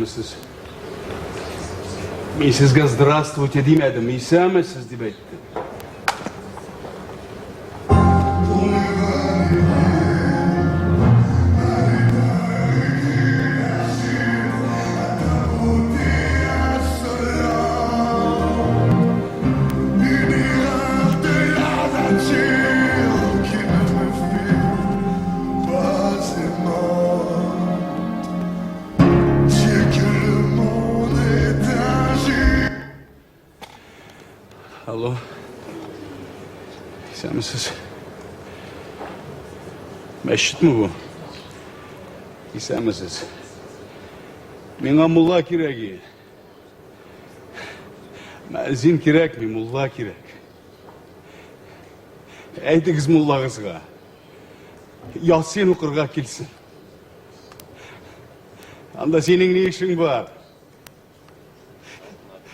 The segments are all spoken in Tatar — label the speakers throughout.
Speaker 1: İstemisiz. Ben sizge здравствуйте demedim. İstemisiz деп айтты. Alo. Sen misiniz? Meşhit mi bu? Sen misiniz? Bana mulla kirek. Müezzin kirek mi? Mulla kirek. Aytыңыз mullağızға. Yasin okurga kelsin. Anda senin ne işin var?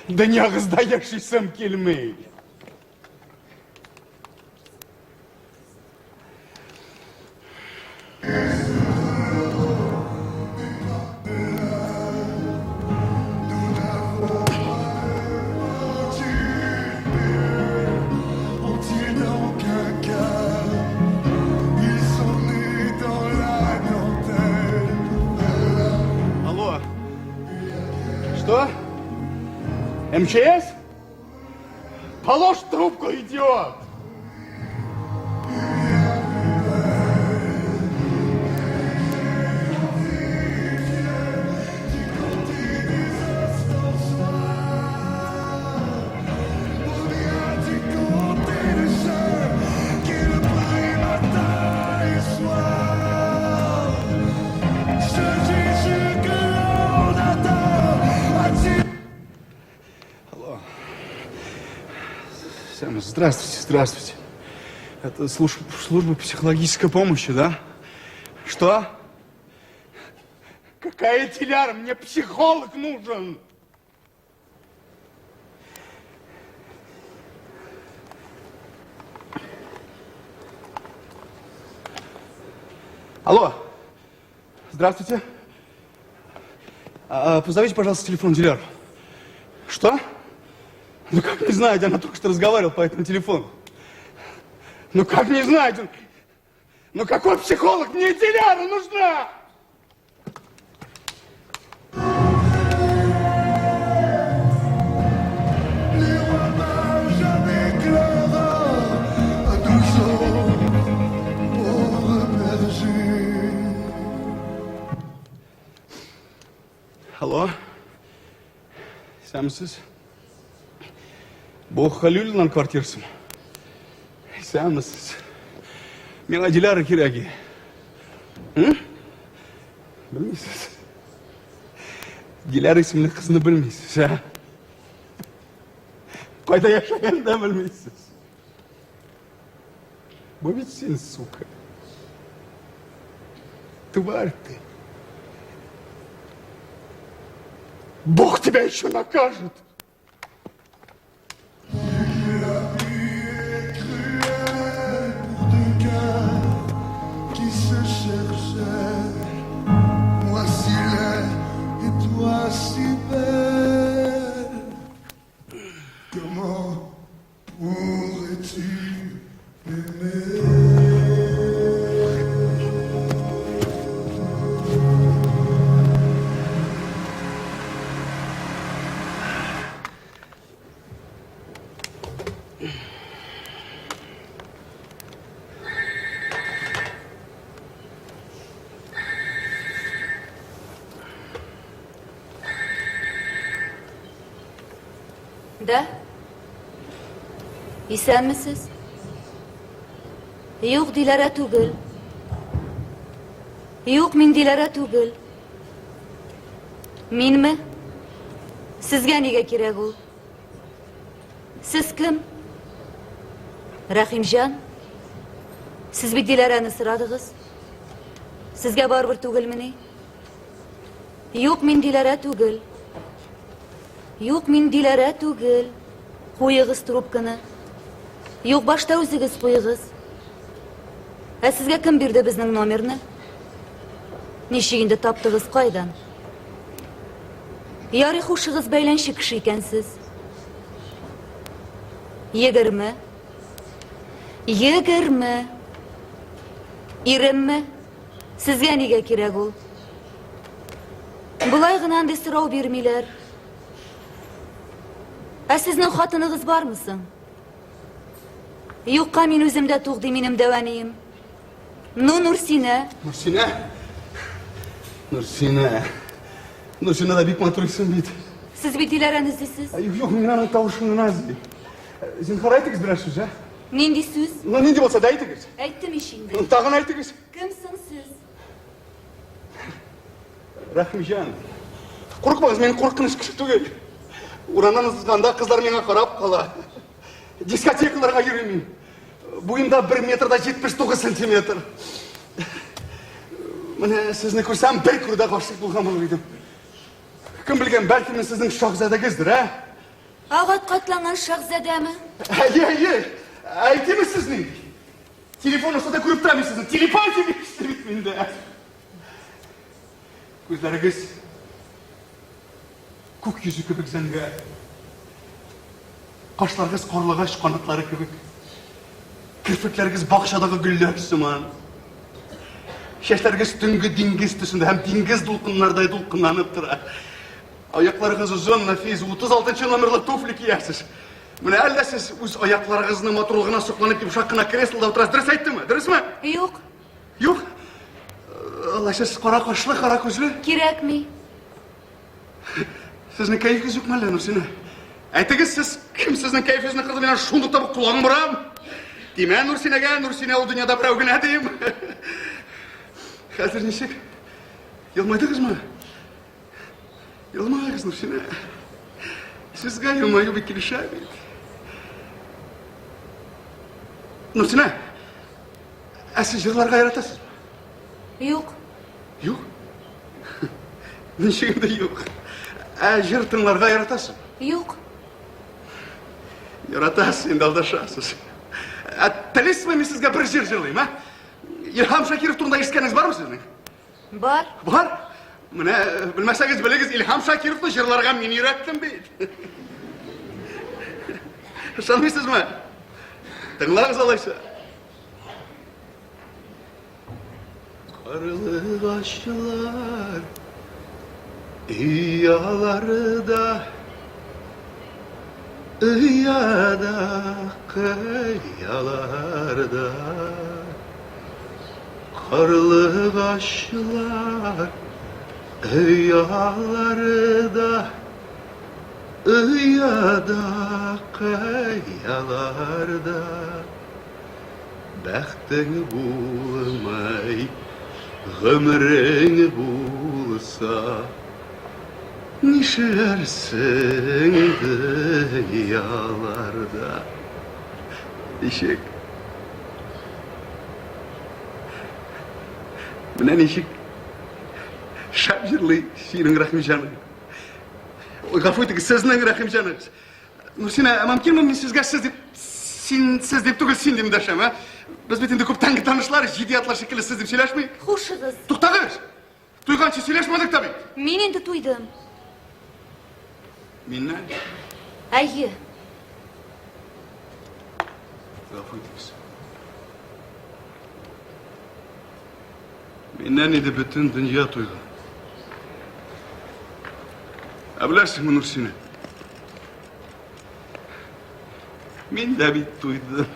Speaker 1: Dünyağızda yaşaysam kelmey. Алло. Что? МЧС? Положь трубку, идиот! Здравствуйте, здравствуйте. Это служба психологической помощи, да? Что? Какая теляра? Мне психолог нужен. Алло. Здравствуйте. Позовите, пожалуйста, телефон дилера. Что? Ну как не знаете, она только что разговаривала по этому телефону. Ну как не знаете? Ну какой психолог? Мне теляра нужна! Алло? Sen misiniz? Bu Halil'in kvartirası mı? Sen misiniz? Bana dilara kiragi. Hı? Bilmiyorsunuz. Dilara isimli kızını bilmiyorsunuz ha? Kayda yaşayan da bilmiyorsunuz. Bu bitsin suka. Тварь ты. Бог тебя еще накажет.
Speaker 2: Да? İsen misiniz? Yok Dilara түгел. Yok min Dilara түгел. Minmi? Sizga nega kerak u? Siz kim? Rahimjon? Siz bir Dilarani siradingiz? Sizga baribir түгелмени? Yok min Dilara түгел. Yok min Dilara түгел. Qo'yig'iz trubkani. Yo'q, boshda o'zingiz qo'yig'iz. Sizga kim berdi bizning nomerni? Neshigingda topdingiz, qaydan? Yarı hoşuğuz beylenşi kişiykensiz. 20. 20. İremmi. Sizge nege kirek ol? Bulay gınan de sırav birmiler. Sizin hatınığız var mısın? Yokka min özümde tuğdi minim devaniyim. Nursine.
Speaker 1: Nursine? Nursine. Nursine da bik maturiksin bit.
Speaker 2: Siz bir dilerenizdesiz.
Speaker 1: Yok, minanın tavuşunu nazli. Zinhar aytıgız biraz söz, ha?
Speaker 2: Nindi söz?
Speaker 1: Nindi bolsa da aytıgız.
Speaker 2: Ayttim işinde.
Speaker 1: Tağın aytıgız.
Speaker 2: Kimsin siz?
Speaker 1: Rahmijan. Korkmağız, men korkыныç kişi tügel. Urandan ızganda kızlar mena karap kala. Diskotekalarga yürümeyim. Boyumda 1 metrda 79 santimetr. Mine sizni ko'rsam bir kurda g'oshik bo'lgan bo'lur edim. Kim bilgan, balki men sizning shohzadagizdir, ha?
Speaker 2: Ağat katlanan şahzademi.
Speaker 1: Ye, aytaymi sizning? Telefon ustida ko'rib turaman sizni. Telefon gibi ishtirib menda. Ko'zlaringiz ko'k yuzi kibik zanga. Qoshlaringiz qorlig'ash qanotlari kibik. Kirpiklaringiz bog'chadagi gullar simon. Şeşleriniz tüngü dingiz tüsünde, hem dingiz dolkunlarday dolkunlanıp durar. Ayaklarınız uzun, nefis, 36. numarlı tufli giyersiniz. Mine elde siz öz ayaklarınızın motorluğuna soklanıp yumuşak kına kresloda oturasınız. Dürüst ayttı mı? Dürüst mü?
Speaker 2: Yok.
Speaker 1: Yok. Allah siz kara kaşlı, kara gözlü.
Speaker 2: Kirek mi?
Speaker 1: Sizin keyfiniz yok mu lan Nursine? Aytınız siz kim sizin keyfinizin kızı benen şundukta bu kulağım buram? Dime Nursine'ge, Nursine o dünyada bir gün edeyim. Hazır nişik? Yılmaydınız mı? Yılmayınız Nursine. Sizge yılmayı bir kilişemeyin. Nursine, siz yıllarga yaratasınız mı?
Speaker 2: Yok.
Speaker 1: Yok. Nişikinde yok. Jırtınlarga yaratasın mı?
Speaker 2: Yok.
Speaker 1: Yaratasın, indi aldaşasınız. Talismemi sizge bir jır-jırlayım, ha? İlham Şakirov turunda eshitganingiz bormi sizning?
Speaker 2: Var.
Speaker 1: Bor. Mana bilmasangiz bilingiz, İlham Shakirovning she'rlariga men yurakdim deydi. Ishonmaysizmi? Tinglangiz olaysa. Qarlı qaşlar iyalarda kıyalarda karlı kaşlar yağlarda kayalarda bəxtin bulmay ömrün bulsa nişersin dünyalarda. İşik. Menen işik. Şabjirli şiirin Rahimjan'ı. G'afur eting, sizning Rahimjan'ınız. Nursine, mumkinmi men sizga siz deb tugul sen deb dasham, ha? Biz bet endi ko'p tangi tanishlar, jiddiyatlar shekilli siz deb söylashmay.
Speaker 2: Hoşuğuz.
Speaker 1: To'xtag'iz. Tuygancha söylashmadik tabii.
Speaker 2: Men endi tuydim.
Speaker 1: Mendan?
Speaker 2: Ayyi.
Speaker 1: G'afur etingiz. Mendan edi butun dunyo to'ygan. Bilasizmi Nursine? Men de bir to'ydim.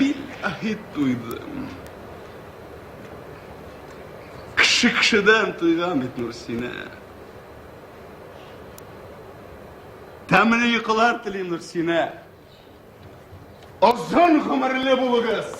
Speaker 1: Billahi to'ydim. Kishi-kishidan to'ygan Nursine. Ta'mini yiqilar tilayman Nursine. Uzun umrli bo'ling'iz.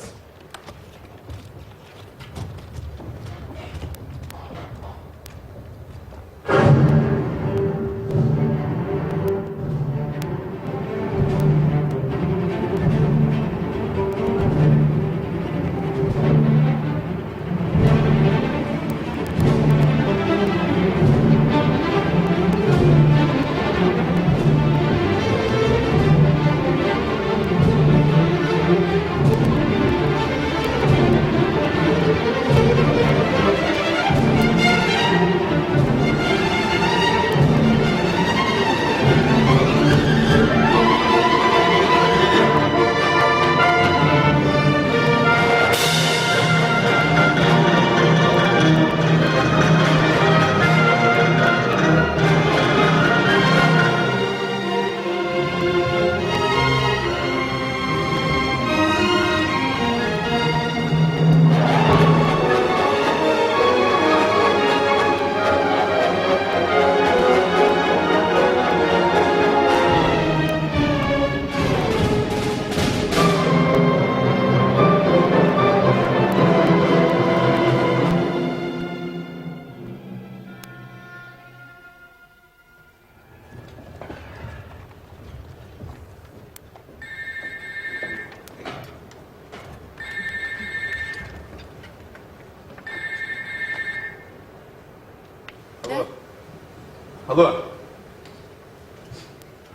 Speaker 1: Алло.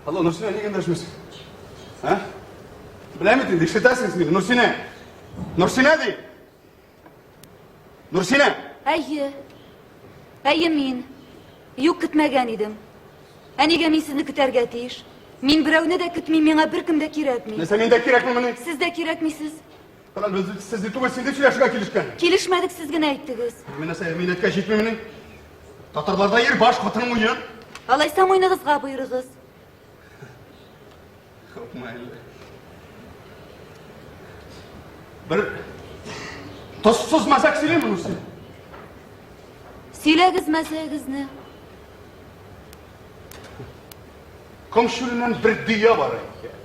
Speaker 1: Алло, Нурсина, неге үндәшмисең? А? Біләм бит инде, ишетәсең мені, Нурсина. Нурсина дей. Нурсина.
Speaker 2: Әйе, мин. Юк, көтмәгән идем. Әнигә мин сезне көтәргә тиеш. Мин берәүне дә көтмим, миңа беркем дә кирәкми.
Speaker 1: Нәрсә, мин дә кирәкме менә?
Speaker 2: Сез дә кирәкмисез.
Speaker 1: Кыран без сез түгел, син дә сөйләшергә килешкән.
Speaker 2: Килешмәдек, сез генә әйттегез.
Speaker 1: Менә сәй минуткә җитми менә. Татарларда ер баш хатын уен.
Speaker 2: Алайса муйныгызга буйрыгыз.
Speaker 1: Хопмайлы. Бер тоссыз масак сөйләме Нурсин?
Speaker 2: Сөйләгез мәсәгезне.
Speaker 1: Komşunun bir diye var eken.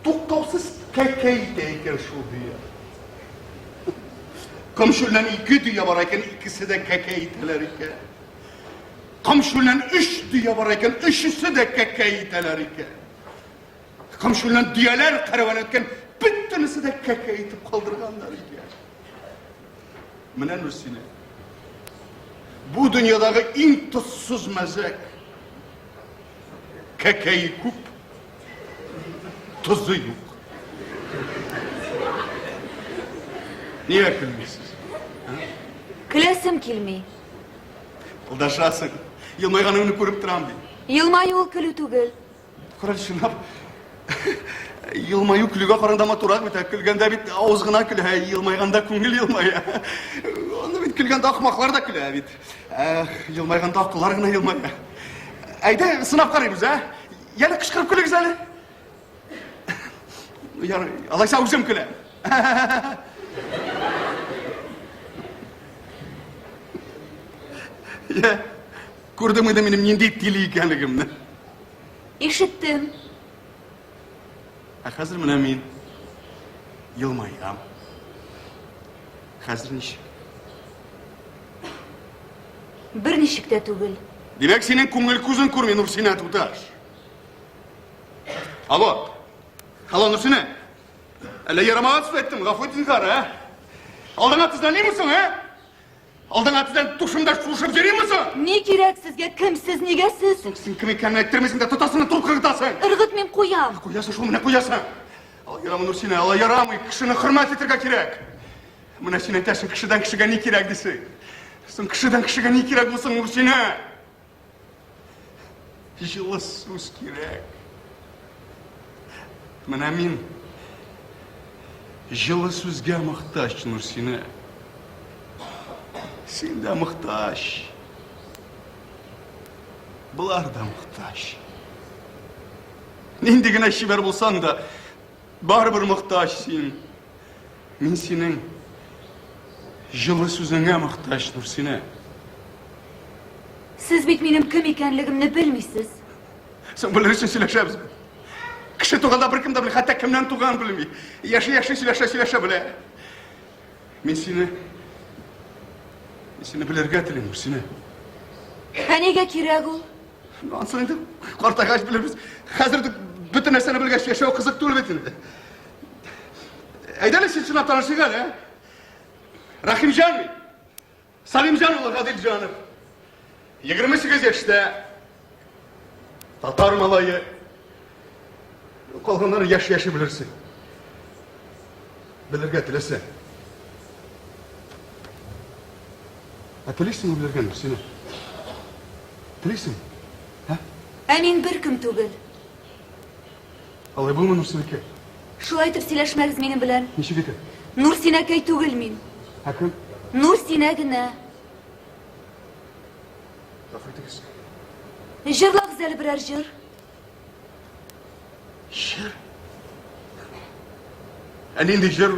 Speaker 1: Tuktavsız kekeyteyken şu diye. Komşunun iki diye var eken, ikisi de kekeyteler eken. Komşunun üç diye var eken, üçüsü de kekeyteler eken. Komşunun diyeler karavan etken, bütünüsü de kekeytip kaldırganlar eken. Menen Nursine, bu dünyadaki en tuzsuz mezek, kekeyi kup, tuzu yok. Niye gülmüyorsunuz?
Speaker 2: Көләсем килми.
Speaker 1: Aldaşasın. Yılmayganını görüp duram deyim.
Speaker 2: Yılmаю ул көлү түгел.
Speaker 1: Kıral şınap. Yılmayu külüge karandama turak bit. Külgende bit ağızgına külü. Yılmayganda küngül yılmaya. Onu bit külgende akmaklar da külü bit. Yılmayganda akıllar gına yılmaya. Ayda sınav karayımız ha. Yani kışkırıp külü güzeli. Yani alaysa uzun külü. Ya, gördün mü de benim nendey dili ekenligimni?
Speaker 2: Ишеттем.
Speaker 1: Hazır mı men yılmayam. Hazır nişik.
Speaker 2: Бер ничек тә түгел.
Speaker 1: Demek senin көңіл көзün көрмей Нурсина туташ. Alo. Alo Нурсина. Әлі ярамаға түсіп еттім, ғафу етіңіздер, ha? Алдыңа тізләней мүсің, ha? Алдыңа тізлән тұшымда шушып жерей мүсің?
Speaker 2: Не кирәк сезгә? Кемсез, нигәсез?
Speaker 1: Сен кім екенін әйттірмесің де тұтасыны тұрып қырғытасың.
Speaker 2: Ыргыт мен куям.
Speaker 1: Қоясың, шул міне қоясың. Ала ярамы Нурсина, ала ярамы, кішіні хұрмат етірге керек. Міне сен айтасың, кішіден кішіге не керек десің. Сен кішіден кішіге не керек болсың, Нурсина? Жылы сөз керек. Міне мен жылы сөзге мұқтаж, Нурсина. Сен де мұқтаж. Бұлар да мұқтаж. Нендегіне шебер болсаң да, барыбір мұқтаж сен. Мен сенің жылы сөзіңе мұқтаж, Нурсина.
Speaker 2: Сез бит минем кем икәнлегемне белмисез.
Speaker 1: Сен білірсің сөйләшәбіз. Кіші туғанда бір кімді біле, хәтта кімнен туған білмей. Яшы сөйләшә біле. Мен сені білерге тілеймін, Нурсина.
Speaker 2: Нигә кирәк ул?
Speaker 1: Ансың енді қартайғаш білеміз. Қазір бүтін нәрсені білгәш яшау қызық түл бетін. Әйдәлі сен шынап танышың әлі, Рахимжан мен, Салимжан ұлы Ғадилжанов. 28 yaşta Tatar malayı. Kalkanları yaşı bilirsin. Bilirge tilesi. Tileysin mi bilirgen Nursina? Tileysin mi?
Speaker 2: Ә мин беркем түгел.
Speaker 1: Алай булма Нурсина ке.
Speaker 2: Шулай итеп сөйләшмәгез минем белән.
Speaker 1: Ничек итеп?
Speaker 2: Нурсинәкәй түгел мин.
Speaker 1: Кем?
Speaker 2: Нурсинә генә.
Speaker 1: Гафу итегез.
Speaker 2: Җырлагыз әле берәр җыр.
Speaker 1: Җыр? Инде җыр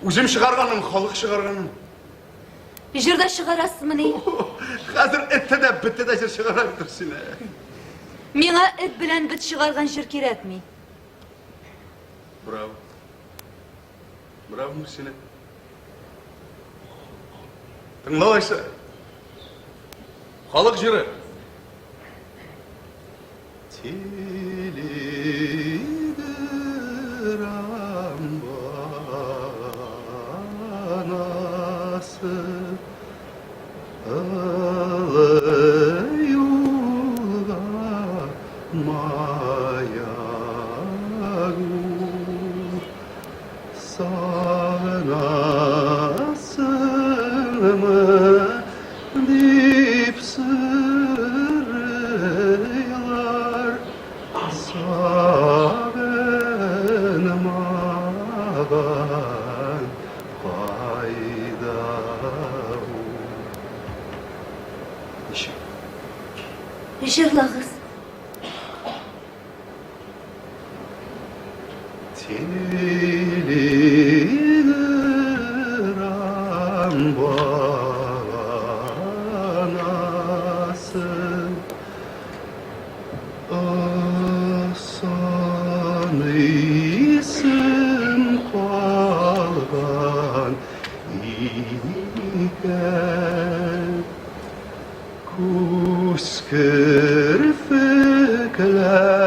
Speaker 1: үзем чыгарганым, халык чыгарганым.
Speaker 2: Җырда чыгарасызмыни?
Speaker 1: Хәзер этте дә, бетте дә җыр чыгара Нурсина.
Speaker 2: Миңа эт белән бит чыгарган җыр кирәкми.
Speaker 1: Bravo. Bravo Нурсина. Тыңлайсың. Халык җыры. Телеграмбанасы
Speaker 2: Jırlağız.
Speaker 1: Teliran banasın Asanıysın kalgan iken Kuskır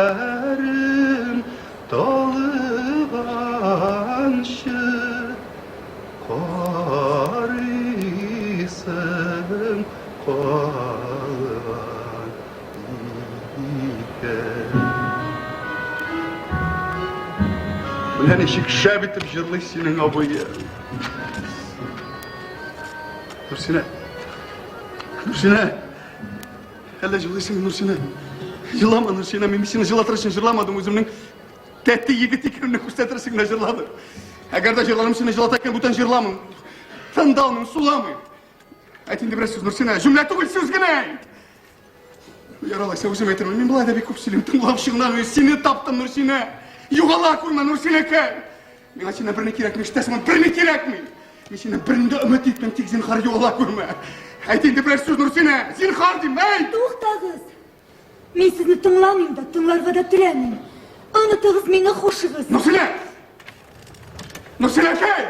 Speaker 1: fıklerim Dalğanşı Karısın kalgan iken Ulan eşik şabitip jırlı senin abıyı Nursine Nursine Hele jırlısın Nursine Jırlama Nursine Memisini jırlatırışın jırlamadım özümün Tetti yigit ikrimini kustetirsin ne jırladı Eğer da jırlarımsını jırlatarken butan jırlamın Tandalmın sulamın Aytindi biraz söz Nursine Cümle tuğul söz gene Yaralaysa özüm etirmem Men бұлай да бек көпсілім Тыңлапшығынан сені таптым Nursine Юғала көрме Nursine кәй Мен сені біріне керек ме Штасымын біріне керек ме Мен сені бірінде үміт етпен Тек зинхар юғала көрме Aytindi biraz söz Nursine Зинхар дейм әй
Speaker 2: To'xtag'iz. Men sizni tinglamayman da, tinglarga da tilamayman. Unutig'iz meni xushig'iz.
Speaker 1: Nursine Nursine kәy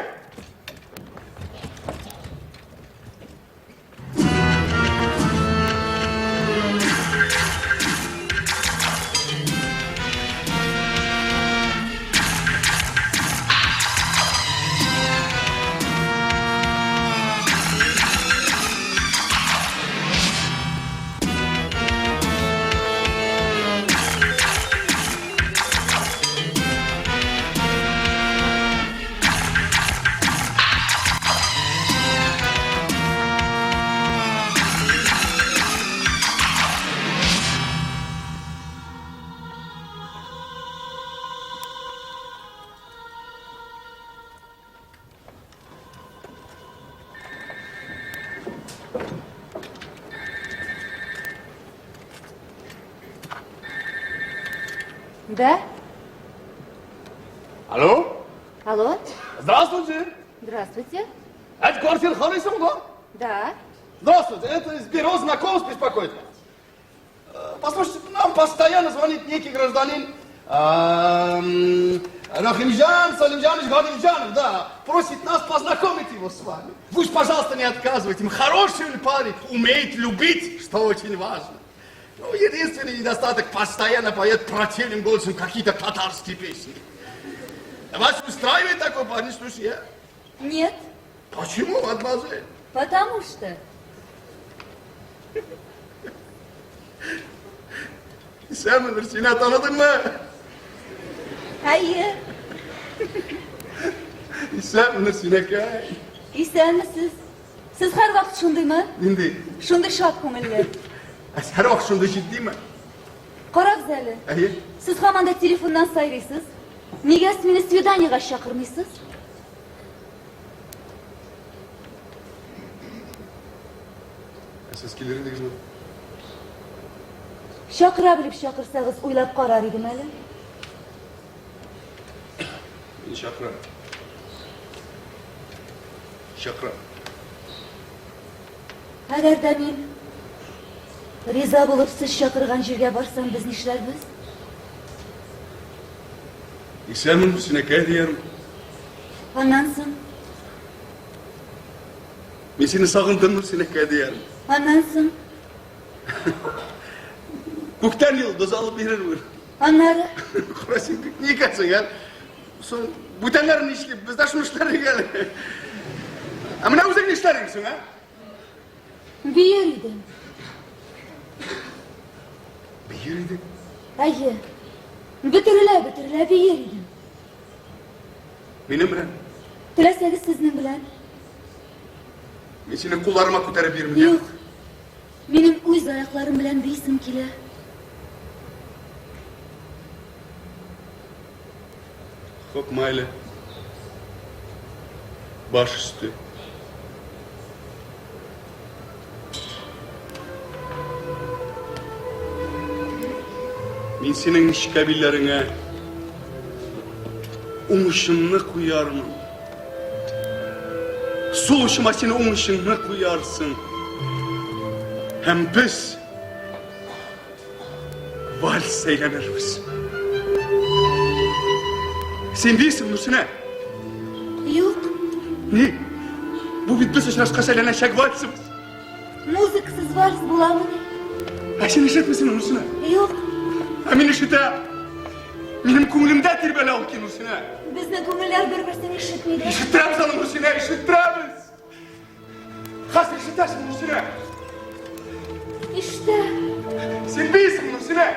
Speaker 2: Да?
Speaker 1: Алло
Speaker 2: Алло?
Speaker 1: Здравствуйте
Speaker 2: Здравствуйте.
Speaker 1: Это квартира Харисова, да?
Speaker 2: Да.
Speaker 1: Здравствуйте, это из бюро знакомств беспокоит вас. Послушайте, нам постоянно звонит некий гражданин Рахимжан Салимжанович Гадимжанов, да, просит нас познакомить его с вами. Вы уж, пожалуйста, не отказывайте им. Хороший он парень, умеет любить, что очень важно. Ну, единственный недостаток, постоянно поет противным голосом какие-то татарские песни. Вас устраивает такой парень, слушай, я?
Speaker 2: Нет,
Speaker 1: Почему, мадемуазель?
Speaker 2: потому что...
Speaker 1: Sen mi Nursine tanıdın mı?
Speaker 2: Hayır.
Speaker 1: Sen mi Nursine kay?
Speaker 2: Esanmisiz? Siz har vaqt shundaymi?
Speaker 1: Endi
Speaker 2: Shunday shod ko'ngilli.
Speaker 1: her vaqt shunday jiddiymi?
Speaker 2: Qarabsiz ali.
Speaker 1: Ayi,
Speaker 2: Siz hamon da telefondan sayraysiz. Nega meni svidaniyaga chaqirmaysiz?
Speaker 1: siz kelirindingiz mi?
Speaker 2: Chaqira bilib chaqirsangiz o'ylab qorar edim ali.
Speaker 1: Şakra. Şakra.
Speaker 2: Agarda men rizo bo'lib siz chaqirgan yerga borsam biz ishlarmiz.
Speaker 1: Sen mi Nursine kay diyerim?
Speaker 2: Ondan so'ng,
Speaker 1: Ben seni sağındım Nursine kay diyerim.
Speaker 2: ondan so'ng,
Speaker 1: Kökten yıldız alıp verir.
Speaker 2: onlari
Speaker 1: Kurasın niye kaçsın ya? Son butenlerin işleyip bizde şu işleri gel. Ama ne uzak işlerin ha?
Speaker 2: bir yer edim.
Speaker 1: Bir yeriydi.
Speaker 2: Ayi, bitirile bir yer edim.
Speaker 1: Benim bilen.
Speaker 2: Tilasangiz sizning bilan.
Speaker 1: Ben seni kullarıma ko'tarib bermeyeyim.
Speaker 2: Yo'q. Mening o'z oyoqlarim bilan beysim kelar.
Speaker 1: Hop mayli. Baş üstü. Мен senin işkabillerine umışını koyarım. Sol uçuma seni umışını koyarsın. Hem biz vals eğleniriz. Sen değilsin Nursine.
Speaker 2: Yok,
Speaker 1: Ne? Bu bitmesi için aşka söylenecek valsimiz.
Speaker 2: müziksiz vals bulamı
Speaker 1: Ha sen işitmesin Nursine.
Speaker 2: Yok,
Speaker 1: Amin işite. Benim kumulumda terbiyeli ol ki Nursine.
Speaker 2: bizni ko'ngillar bir-birini eshitmaydi.
Speaker 1: İşittiremiz onu Nursine, işittiremiz. Hasır işitersin Nursine.
Speaker 2: İşte,
Speaker 1: Sen değilsin Nursine.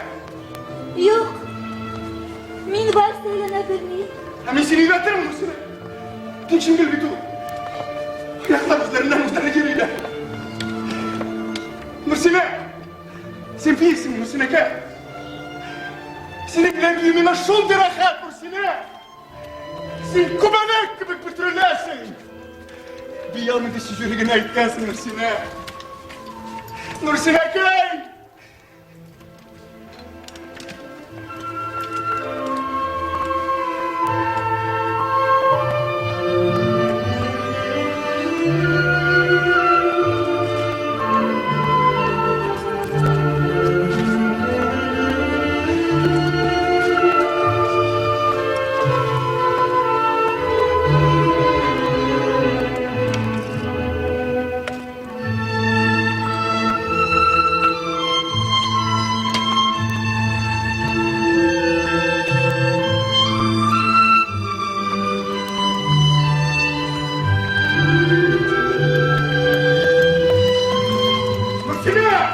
Speaker 2: yok. Men vals aylana bilmayman.
Speaker 1: Amin seni öğretirim Nursine. Geçin gel bir dur. Ayaklar üzerinden üzerine geliyle. Nursine. Sen değilsin Nursine gel. Seni bilen büyümüne şol derahat Nursine. Sen kubanek gibi pütürlersin. Bir yanı dışı yüreğine ayıtkansın Nursine. Nursine gel. Nursine!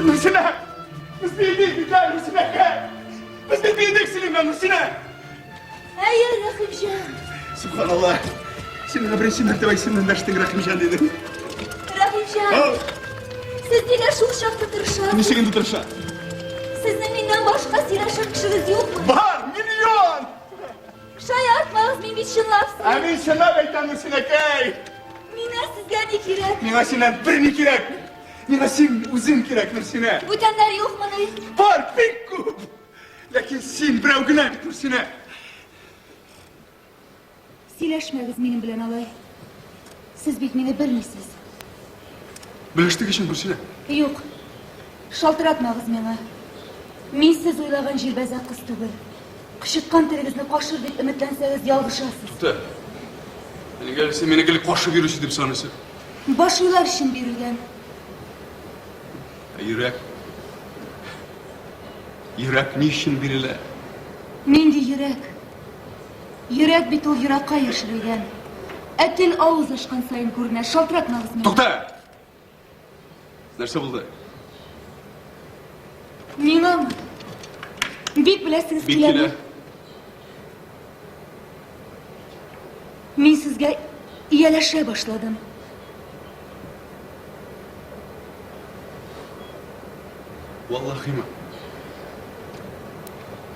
Speaker 1: Nursine! Biz bildik bir tane Nursine gel! Biz de bildik seninle Nursine!
Speaker 2: Hayır, Rahimjon.
Speaker 1: Subhanallah! Seninle birinci mertebe sınırlaştık Rahimcan dedim.
Speaker 2: Rahimjon, siz nega shu shoxda turishasiz?
Speaker 1: Ne senin tutuşa?
Speaker 2: Sizni mendan boshqa siylashar kishingiz yo'qmi?
Speaker 1: Var! Milyon!
Speaker 2: Shay aytmangiz men bitchinlabsiz.
Speaker 1: Amin şuna beytan Nursine gel!
Speaker 2: Meni sizga ne kerak?
Speaker 1: Nima senden birini kerak! Nima sen o'zing kerak Nursine!
Speaker 2: O'tanlar yo'qmi?
Speaker 1: Var pek ko'p! Lakin sen birovgina Nursine!
Speaker 2: Siylashmangiz mening bilan olay. Siz bit meni bilmaysiz.
Speaker 1: Bilishdik ishim Nursine!
Speaker 2: Yo'q. Shaltiratmangiz menga. Men siz o'ylagan jilbazak qiz tugul. Qishitgan tiligingizni qoshir deb umidlansangiz yolg'ishasiz.
Speaker 1: Tuta! Hani gelirse beni gelip koşup yürüsü dip sanırsın.
Speaker 2: Bosh yo'llar uchun berilgan.
Speaker 1: Yürek. Yürek niçin biriyle?
Speaker 2: Menda yurak. Yurak bitul yurakqa yashirilgan. Til og'iz ochgan sayin ko'rinar. Shaltiratmangiz meni.
Speaker 1: To'xta! Narsa bo'ldi?
Speaker 2: Mengami? Bek bilasiz
Speaker 1: Bekila.
Speaker 2: Men sizga iyalasha boshladim.
Speaker 1: Vallahi mi?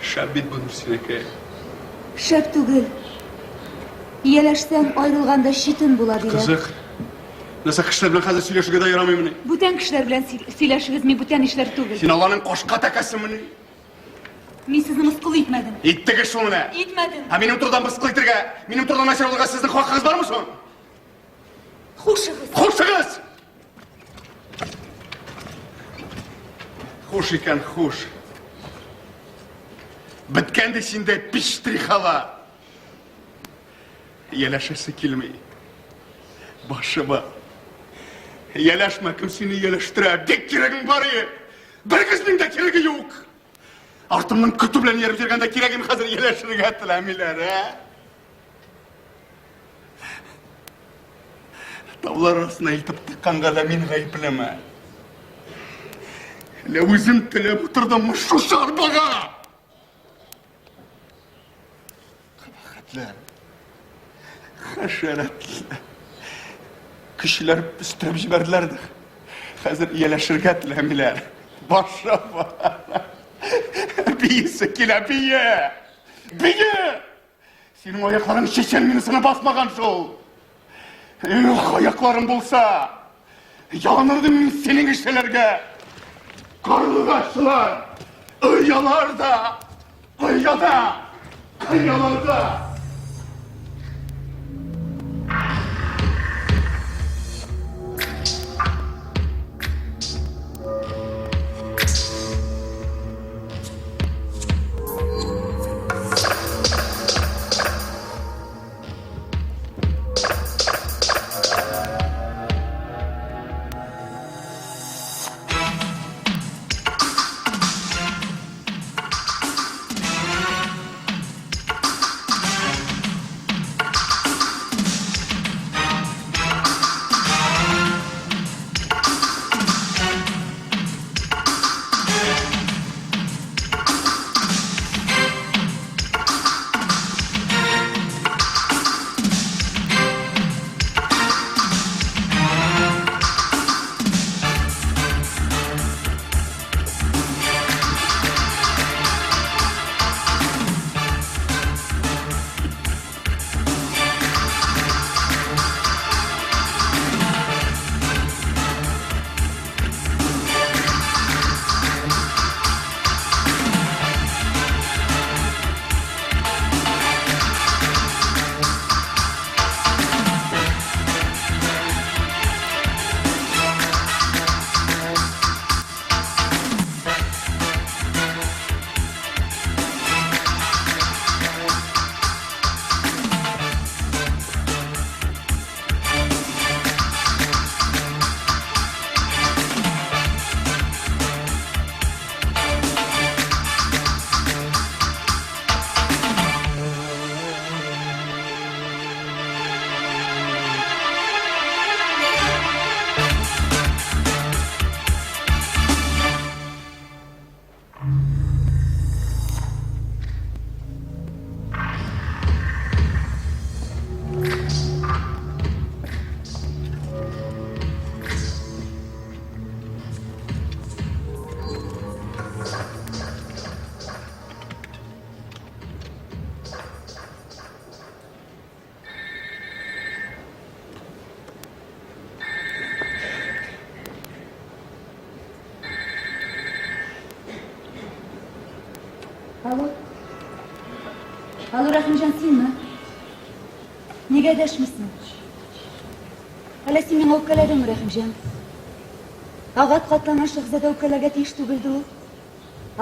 Speaker 1: Şabbet bu Nursine aka.
Speaker 2: Shab tugul. Iyalashsam ayrilganda shetin bo'ladilar.
Speaker 1: Qiziq. Nasıl kişiler bilen hazır söyleyişe de yaramayım ne?
Speaker 2: Butan kishilar bilan siylashingiz men butan ishlar tugul.
Speaker 1: Sen Allah'ın koşka takası mı ne?
Speaker 2: Men sizni misqil etmadim.
Speaker 1: İttigi şu ne?
Speaker 2: Etmadim.
Speaker 1: Ha benim turdan mısıklı ettirge, benim turdan meşhur olurga sizin hakkınız var mı son?
Speaker 2: Xushsiz.
Speaker 1: Hoşsınız! Hoş iken hoş. Bitken de şimdi piştiri hava. Yeleşesi kilmeyi. Başıma. Yeleşme kim seni yeleştirer. Dek kiregin var ya. Bir kızının da kiregi yok. Artımın kutu bilen yerim jirganda kiregin hazır yeleştirir hatırlamiler ha. Tavlar arasına iltip tıkkan da men gayıplama. Hele özüm tilep oturdum şu şarbaga. Kabahatlar. Haşeratlar. Kişiler üstüne jiberdilerdi. Hazır iyeleşirge tilemiler. Başa var. Biyisi kile biye. Biye. Senin ayakların şişen minisine basmagan şol. Ayaklarım bulsa, yanırdım senin işlerge. Karlı kaşlar, Ayalarda, ayalarda.
Speaker 2: Alo. Alo Rahimcan senmi? Nega adashmisiz? Hala sen menga o'pkaladingmi Rahimjon? Og'at qotlaman Shahzoda o'pkalarga tegishli bo'ldi u.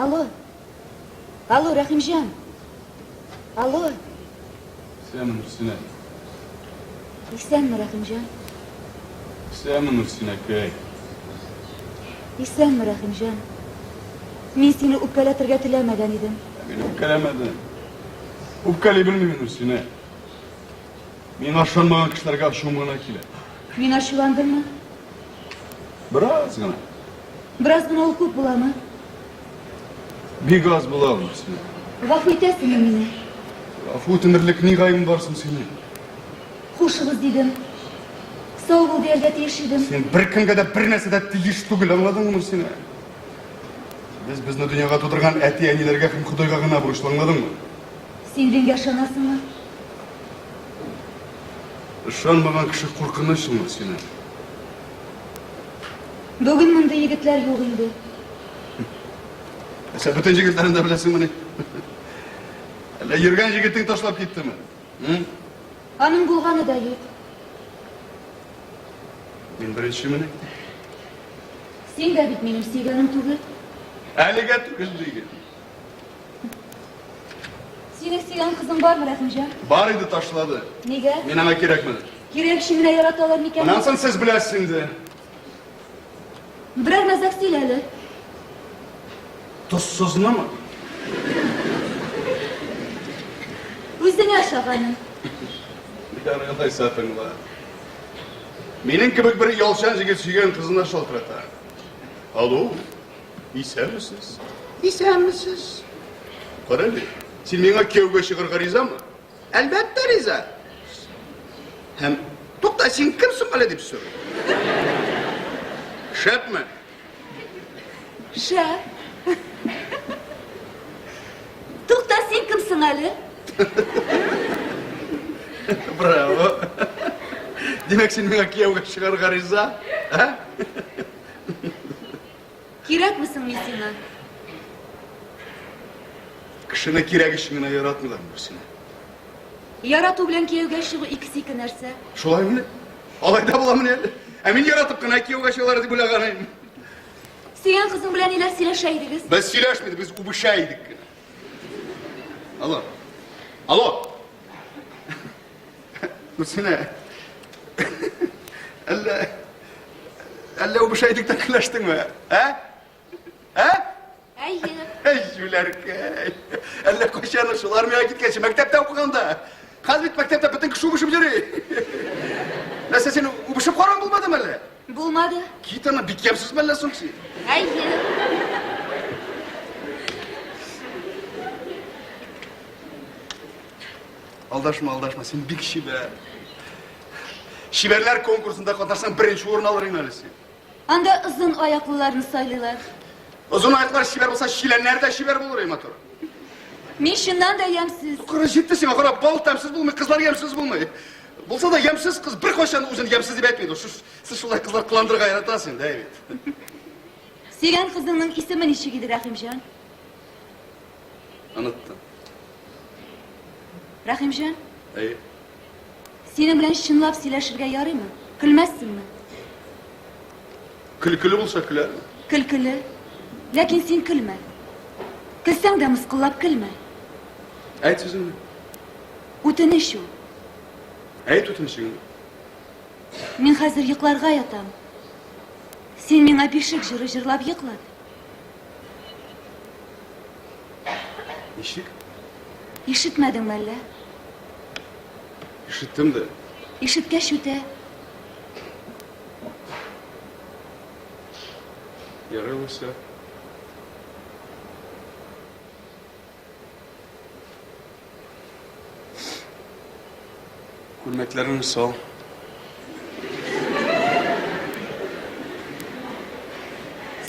Speaker 2: Alo. Alo Rahimjon. Alo.
Speaker 1: Sen Nursina.
Speaker 2: Esanmi Rahimjon?
Speaker 1: Sen Nursina kay.
Speaker 2: Esanmi Rahimjon? Men seni o'pkalatirga tilamagan edim.
Speaker 1: Beni o'pkalamadin. O'pkalay bilmayman Nursina. Men ashonmagan kishilarga ashonmagan akila.
Speaker 2: Men ashuvandimmi?
Speaker 1: Birozgina.
Speaker 2: Birozgina u ko'p bo'ladimi?
Speaker 1: Bigoz bo'laver Nursina.
Speaker 2: G'afur etasizmi meni?
Speaker 1: Afutindirlik nig'ayim borsin seni.
Speaker 2: Xushig'iz dedim. Sog' bo'l yerga tegishdim.
Speaker 1: Sen bir kimga bir narsada tegish tugul, angladingmi Nursina? Bizni dunyoga to'tirgan ati-anilarga ham Xudoga g'ina bo'lish, angladingmi?
Speaker 2: Sen menga ishonasizmi?
Speaker 1: Ishonmagan kishi qo'rqinish Nursina.
Speaker 2: Bugun bunda yigitlar yo'q edi.
Speaker 1: Sen butun yigitlarni da bilasizmi? Hala yurgan yigiting tashlab ketdimi?
Speaker 2: Aning bo'lganida yo'q.
Speaker 1: Men birinchimini
Speaker 2: Sen David mening sevganim tug'il.
Speaker 1: Aliga tugul deydi.
Speaker 2: Sening sevgan qizing bormi Rahimjon?
Speaker 1: Bor edi tashladi.
Speaker 2: Nega?
Speaker 1: Menga kerakmidi.
Speaker 2: Kerak shimni yarata olarmikan?
Speaker 1: Ondan siz bilasiz endi.
Speaker 2: Biror mazaq silali.
Speaker 1: Tuzsiznimi?
Speaker 2: O'zing yashag'anim.
Speaker 1: Yaralay satinglar. Mening kibik bir yolchan yigit suygan qizini shaltirata. Alo? İyisənmisiniz? İyisənmisiniz? Qarali, sen menga kuyovga shiqirga rizami? Albatta riza. Hem to'xta, sen kimsin qala deb so'ra. Shartmi?
Speaker 2: Shart. To'xta, sen kimsin hali?
Speaker 1: Bravo. Demak sen menga kuyovga shiqirga riza, ha?
Speaker 2: Kerakmisan men senga?
Speaker 1: Kishini kerak ishingni yaratmanglar Muhsina.
Speaker 2: Yaratу bilan kuyovga shivi ikki narsa.
Speaker 1: Shulaymi? Alayda bo'laman endi. Men yaratib qana kuyovga shivalar deb o'ylaganim.
Speaker 2: Sen qizing bilan ila silashaydigiz.
Speaker 1: Biz silashmaydik, biz ubishaydik. Alo. Alo. Muhsina. Alla ubishaydik taklashdingmi? Ha? Ha?
Speaker 2: Ayyi.
Speaker 1: Ey yularkay. Alla qo'shani shular men ketgancha maktabda o'qiganda. Qalbit maktabda butun kishi ubishib yuri. Nasa sen ubishib qo'ran bo'lmadimi alla?
Speaker 2: Bo'lmadi.
Speaker 1: Kitani bityapsizmi alla so'ngsi?
Speaker 2: Ayyi.
Speaker 1: Aldashma, sen bir shiber. Shiberlar konkursunda qatnashsang birinchi o'rin olaring alla sen.
Speaker 2: Anda uzun oyoqlilarni saylaylar.
Speaker 1: Uzun oyoqlar shiber bo'lsa, shilar nerede shiber bo'lur ey motor?
Speaker 2: Men shundan da yamsiz.
Speaker 1: Qara jetdi sen, qara boltamsiz bo'lmay, qizlar yamsiz bo'lmay. Bo'lsa da yamsiz qiz bir qo'shani o'zini yamsiz deb aytmaydi. Siz shunday qizlar qilandirga yaratasiz, David.
Speaker 2: Sevgan qizingning ismi nechigidi, Rahimjon?
Speaker 1: Unutdim.
Speaker 2: Rahimjon,
Speaker 1: Ey,
Speaker 2: seni bilan shinlab silashirga yaraymi? Kulmassinmi?
Speaker 1: kulkuli bo'lsa kular.
Speaker 2: Kulkuli. Lekin sen kulma. Kulsang da misqillab kulma.
Speaker 1: Ayt so'zingni.
Speaker 2: O'tinish shu.
Speaker 1: Ayt o'tinishingni.
Speaker 2: Men hozir yiqlarga yotam. Sen menga beshik jiri-jirlab yiqlad.
Speaker 1: Eshik?
Speaker 2: Eshitmadingmi alla?
Speaker 1: Eshitdim-da.
Speaker 2: Eshitgach-o'ta.
Speaker 1: Yaralasa. Kulmaklarini sol.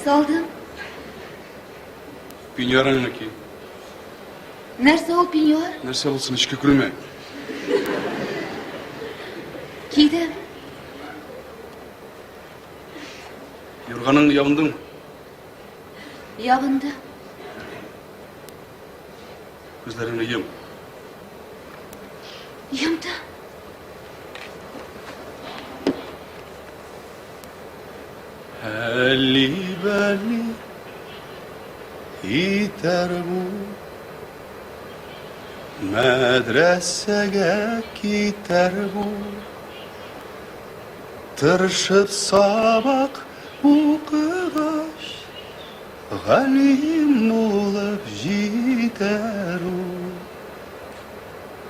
Speaker 2: Soldim.
Speaker 1: Pinyorangniki.
Speaker 2: Narsa u pinyor?
Speaker 1: Narsa bo'lsin, ishga kulma.
Speaker 2: Kiydim.
Speaker 1: Yorg'aningni yovindingmi?
Speaker 2: Yog'indi.
Speaker 1: Ko'zlaringni yum.
Speaker 2: Yumdim.
Speaker 1: Halli balli yetar bu madrasaga ketar bu tirishib saboq o'qig'ach g'alim bo'lib yetar u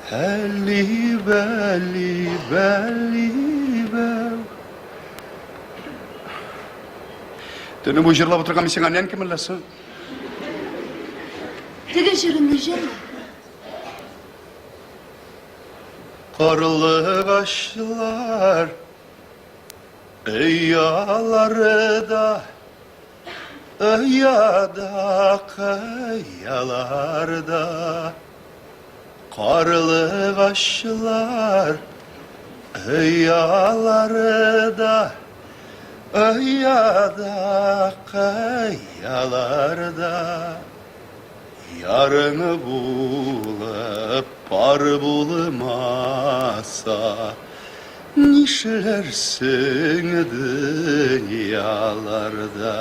Speaker 1: halli balli balli bal. Tuni bu yig'lab o'tirgan sen anan kim bilasan?
Speaker 2: Tegi shirinni jilla.
Speaker 1: Qarlig'ashlar eyalarida eyada qayalarda qarlig'ashlar eyalarida eyada qayalarda yarını bulup par bulmasa nişlersin dünyalarda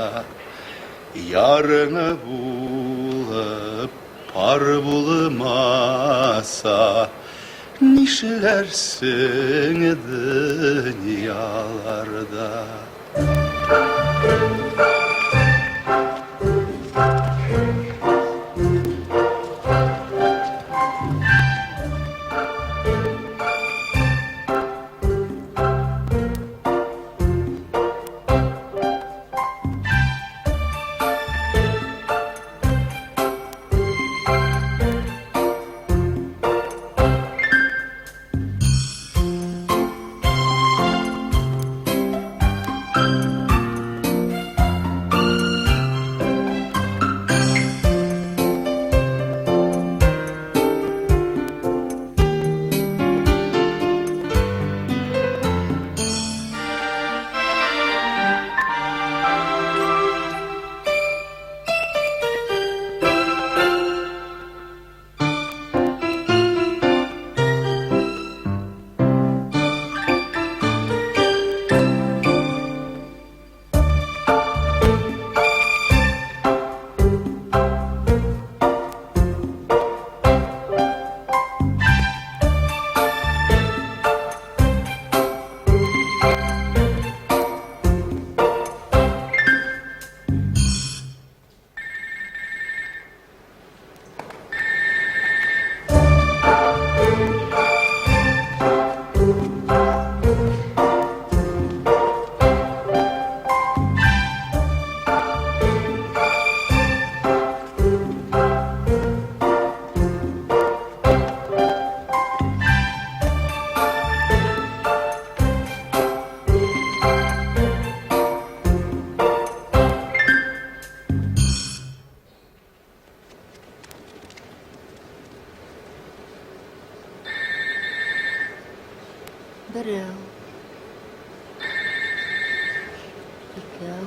Speaker 1: yarını bulup par bulmasa nişlersin dünyalarda.
Speaker 2: Берәү. Икәү.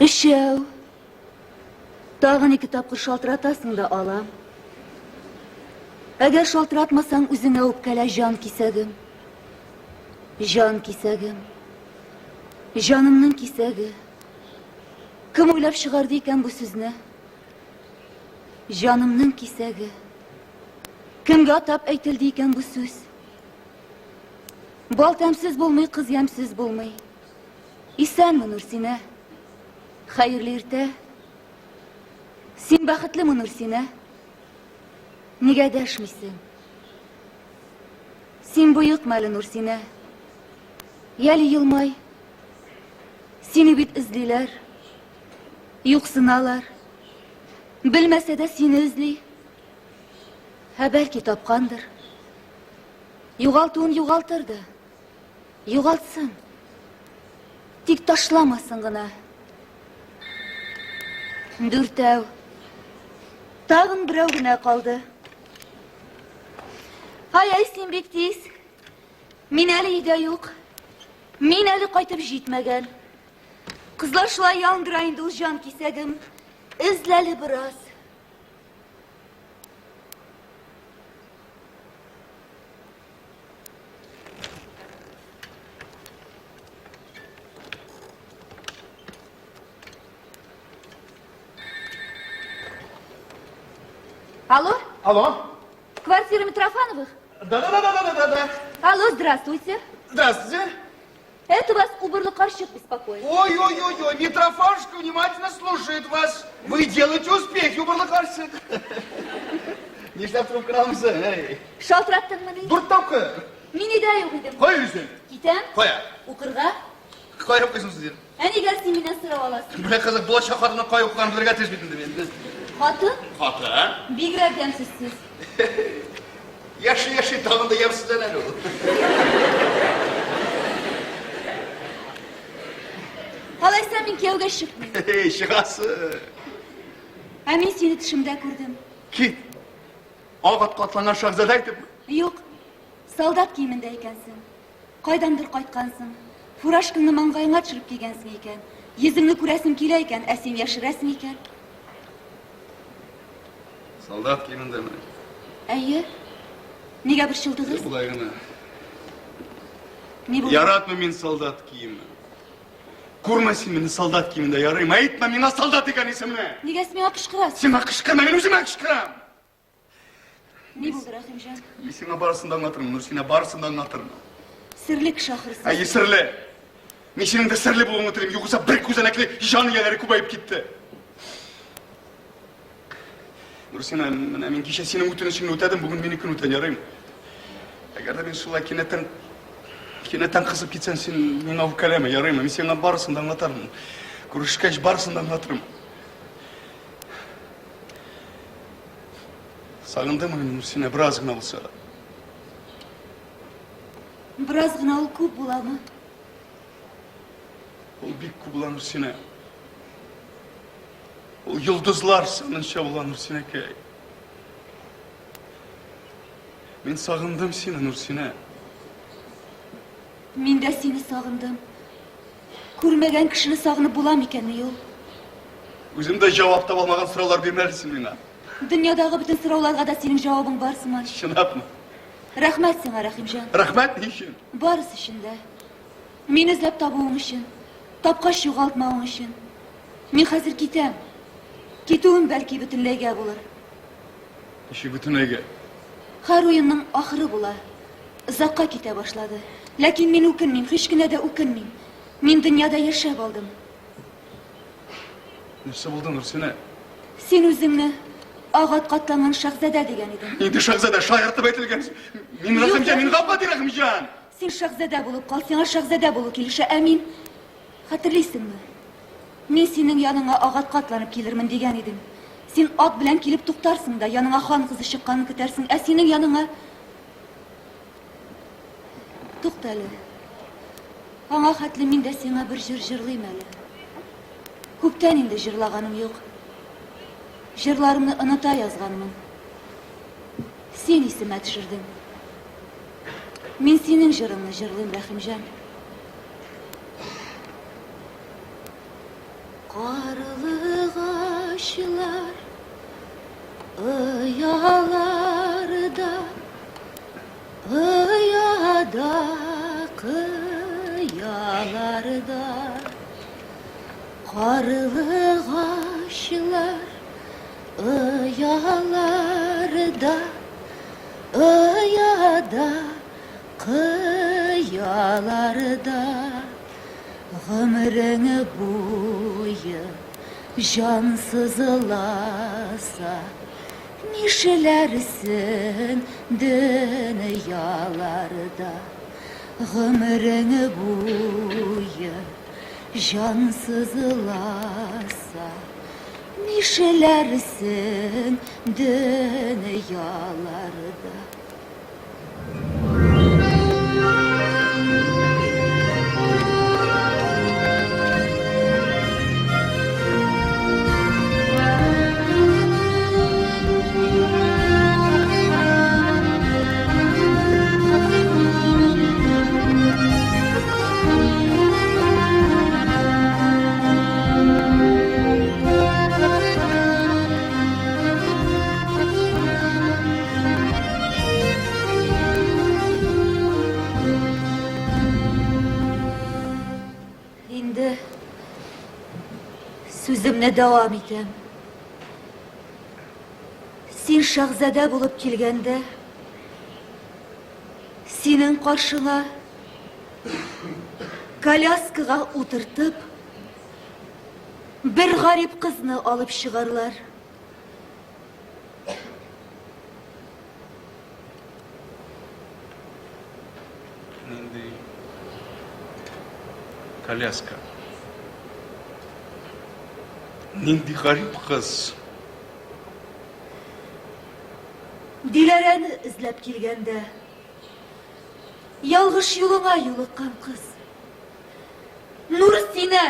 Speaker 2: Өчәү. Тагын 2 тапкыр шалтыратасың да алам. Әгәр шалтыратмасаң, үзеңә үпкәлә җан кисәгем. Җан кисәгем. Җанымның кисәге. Кем уйлап чыгарды икән бу сүзне? Җанымның кисәге. Кемгә атап әйтелде икән бу сүз? Бал тәмсез булмый, кыз ямсыз булмый. Исәнме, Нурсинә? Хәерле иртә. Син бәхетлеме, Нурсинә? Нигә дәшмисең? Син буйыкмы әле, Нурсинә? Яли елмай. Сине бит эзлиләр. Юксыналар. Белмәсә дә сине эзли. Бәлки тапкандыр. Югалтуын югалтырды. Югалтсын. Тик ташламасын гына. 4. Тагын берәү генә калды. Ай, син бик тиз. Мин әле өйдә юк. Мин әле кайтып җитмәгән. Кызлар шулай яндыра инде ул җан кисәгем. Эзләле бераз. Алло?
Speaker 3: Алло?
Speaker 2: Квартира Митрофановых?
Speaker 3: Да.
Speaker 2: Алло, здравствуйте.
Speaker 3: Здравствуйте.
Speaker 2: Это вас уборлыкарщик беспокоит.
Speaker 3: Ой, Митрофанушка внимательно слушает вас. Вы делаете успехи, убырлыкарщик. Нишләп трубка алмыйсың, эй?
Speaker 2: Шалтыраттыңмы ни?
Speaker 3: Дүрт тапкыр.
Speaker 2: Мин өйдә юк идем.
Speaker 3: Кая йөрсең?
Speaker 2: Китәм.
Speaker 3: Кая?
Speaker 2: Укырга.
Speaker 3: Кая укыйсың сез?
Speaker 2: Нигә син миннән сорап аласың?
Speaker 3: Бля, кызык, булачак хатынның кая укыганын белергә тиеш бит инде мен.
Speaker 2: Хатын?
Speaker 3: Хатын?
Speaker 2: Бигрәк ямсызсыз.
Speaker 3: Яши, тагын да ямсызланыр ул.
Speaker 2: Алайса мин кияүгә чыкмыйм.
Speaker 3: Эй, чыгасы.
Speaker 2: Ә мин сине төшемдә күрдем.
Speaker 3: Кит. Агат катланган шахзада әйтеп.
Speaker 2: Юк. Солдат киемендә икәнсең. Кайдандыр кайткансың. Фуражкаңны маңгаеңа төшереп кигәнсең икән. Йөзеңне күрәсем килә икән, ә син яшерәсең икән.
Speaker 3: Солдат киемендәме?
Speaker 2: Әйе. Нигә борчылдыгыз?
Speaker 3: Булай гына.
Speaker 2: Ни булды?
Speaker 3: Яратма мин солдат киемен. Күрмәсен мине солдат киемендә ярыйм. Әйтмә миңа солдат икән исемне.
Speaker 2: Нигә син миңа кычкырасың?
Speaker 3: Сиңа кычкырма, мин үземә кычкырам.
Speaker 2: Ни булды, Рәхимҗан?
Speaker 3: Мин сиңа барысын да аңлатырмын, Нурсинә, барысын да аңлатырмын.
Speaker 2: Серлек шахырсың.
Speaker 3: Әйе, серле. Мин синең дә серле булуыңны телим, югыйсә бер күзәнәкле җан ияләре күбәеп китте. Нурсинә, менә мин кичә синең үтенечеңне үтәдем, бүген минекен үтән ярыйм. Әгәр дә мин шулай кинәттән кызып китсәң, син миңа үпкәләмә, ярыймы? Мин сиңа барысын да аңлатырмын. Күрешкәч барысын да аңлатырмын. Сагындымы мин Нурсинә, бераз гына булса?
Speaker 2: Бераз гына ул күп буламы?
Speaker 3: Ул бик күп була, Нурсинә. Ул йолдызлар санынча була, Нурсинәкәй. Мин сагындым сине, Нурсинә.
Speaker 2: Мин дә сине сагындым. Күрмәгән кешене сагынып була микәнни ул?
Speaker 3: Үзем дә җавап таба алмаган сораулар бирмәлисең миңа.
Speaker 2: Дөньядагы бөтен сорауларга да синең җавабың бар сыман.
Speaker 3: Чынлапмы?
Speaker 2: Рәхмәт сиңа, Рәхимҗан.
Speaker 3: Рәхмәт ни өчен?
Speaker 2: Барысы өчен дә. Мин эзләп табуың өчен, тапкач югалтмавың өчен. Мин хәзер китәм. Китүем бәлки бөтенләйгә булыр.
Speaker 3: Ише бөтенләйгә.
Speaker 2: Һәр уенның ахыры була. Озакка китә башлады. Ләкин мин үкенмим, һич кенә дә үкенмим. Мин дөньяда яшәп алдым.
Speaker 3: Нәрсә булды, Нурсинә?
Speaker 2: Син үзеңне агат катланган шахзадә дигән идең.
Speaker 3: Инде шахзадә шаяртып әйтелгән. Мин Рәхимҗан, мин гафу ит, Рәхимҗан.
Speaker 2: Син шахзадә булып кал, сиңа шахзадә булу килешә, ә мин хәтерлисеңме? Мин синең яныңа агат катланып килермен дигән идем. Син ат белән килеп туктарсың да, яныңа хан кызы чыкканын көтәрсең, ә синең яныңа тукта әле. Аңа хәтле мин дә сиңа бер җыр җырлыйм әле. Күптән инде җырлаганым юк. Җырларымны оныта язганмын. Син исемә төшердең. Мен сенің жырыңны жырлайым, Рахимжан. Қарлығашылар ұяларда, ұяда қияларда. Қарлығашылар ұяларда, ұяда қияларда. Ғұмырыңы бойы жансызыласа, нешелерсің дүнияларда. Ғұмырыңы бойы жансызыласа, нешелерсің дүнияларда. Сөзімні давам етем. Сен шахзада болып келгенде, сенің қаршыңа коляскаға отыртып, бір ғарип қызны алып шығарлар.
Speaker 3: Нендей коляска. Нендей ғарип қыз.
Speaker 2: Диләрәні ізләп келгенде, ялғыш юлыңа юлыққан қыз. Нурсина!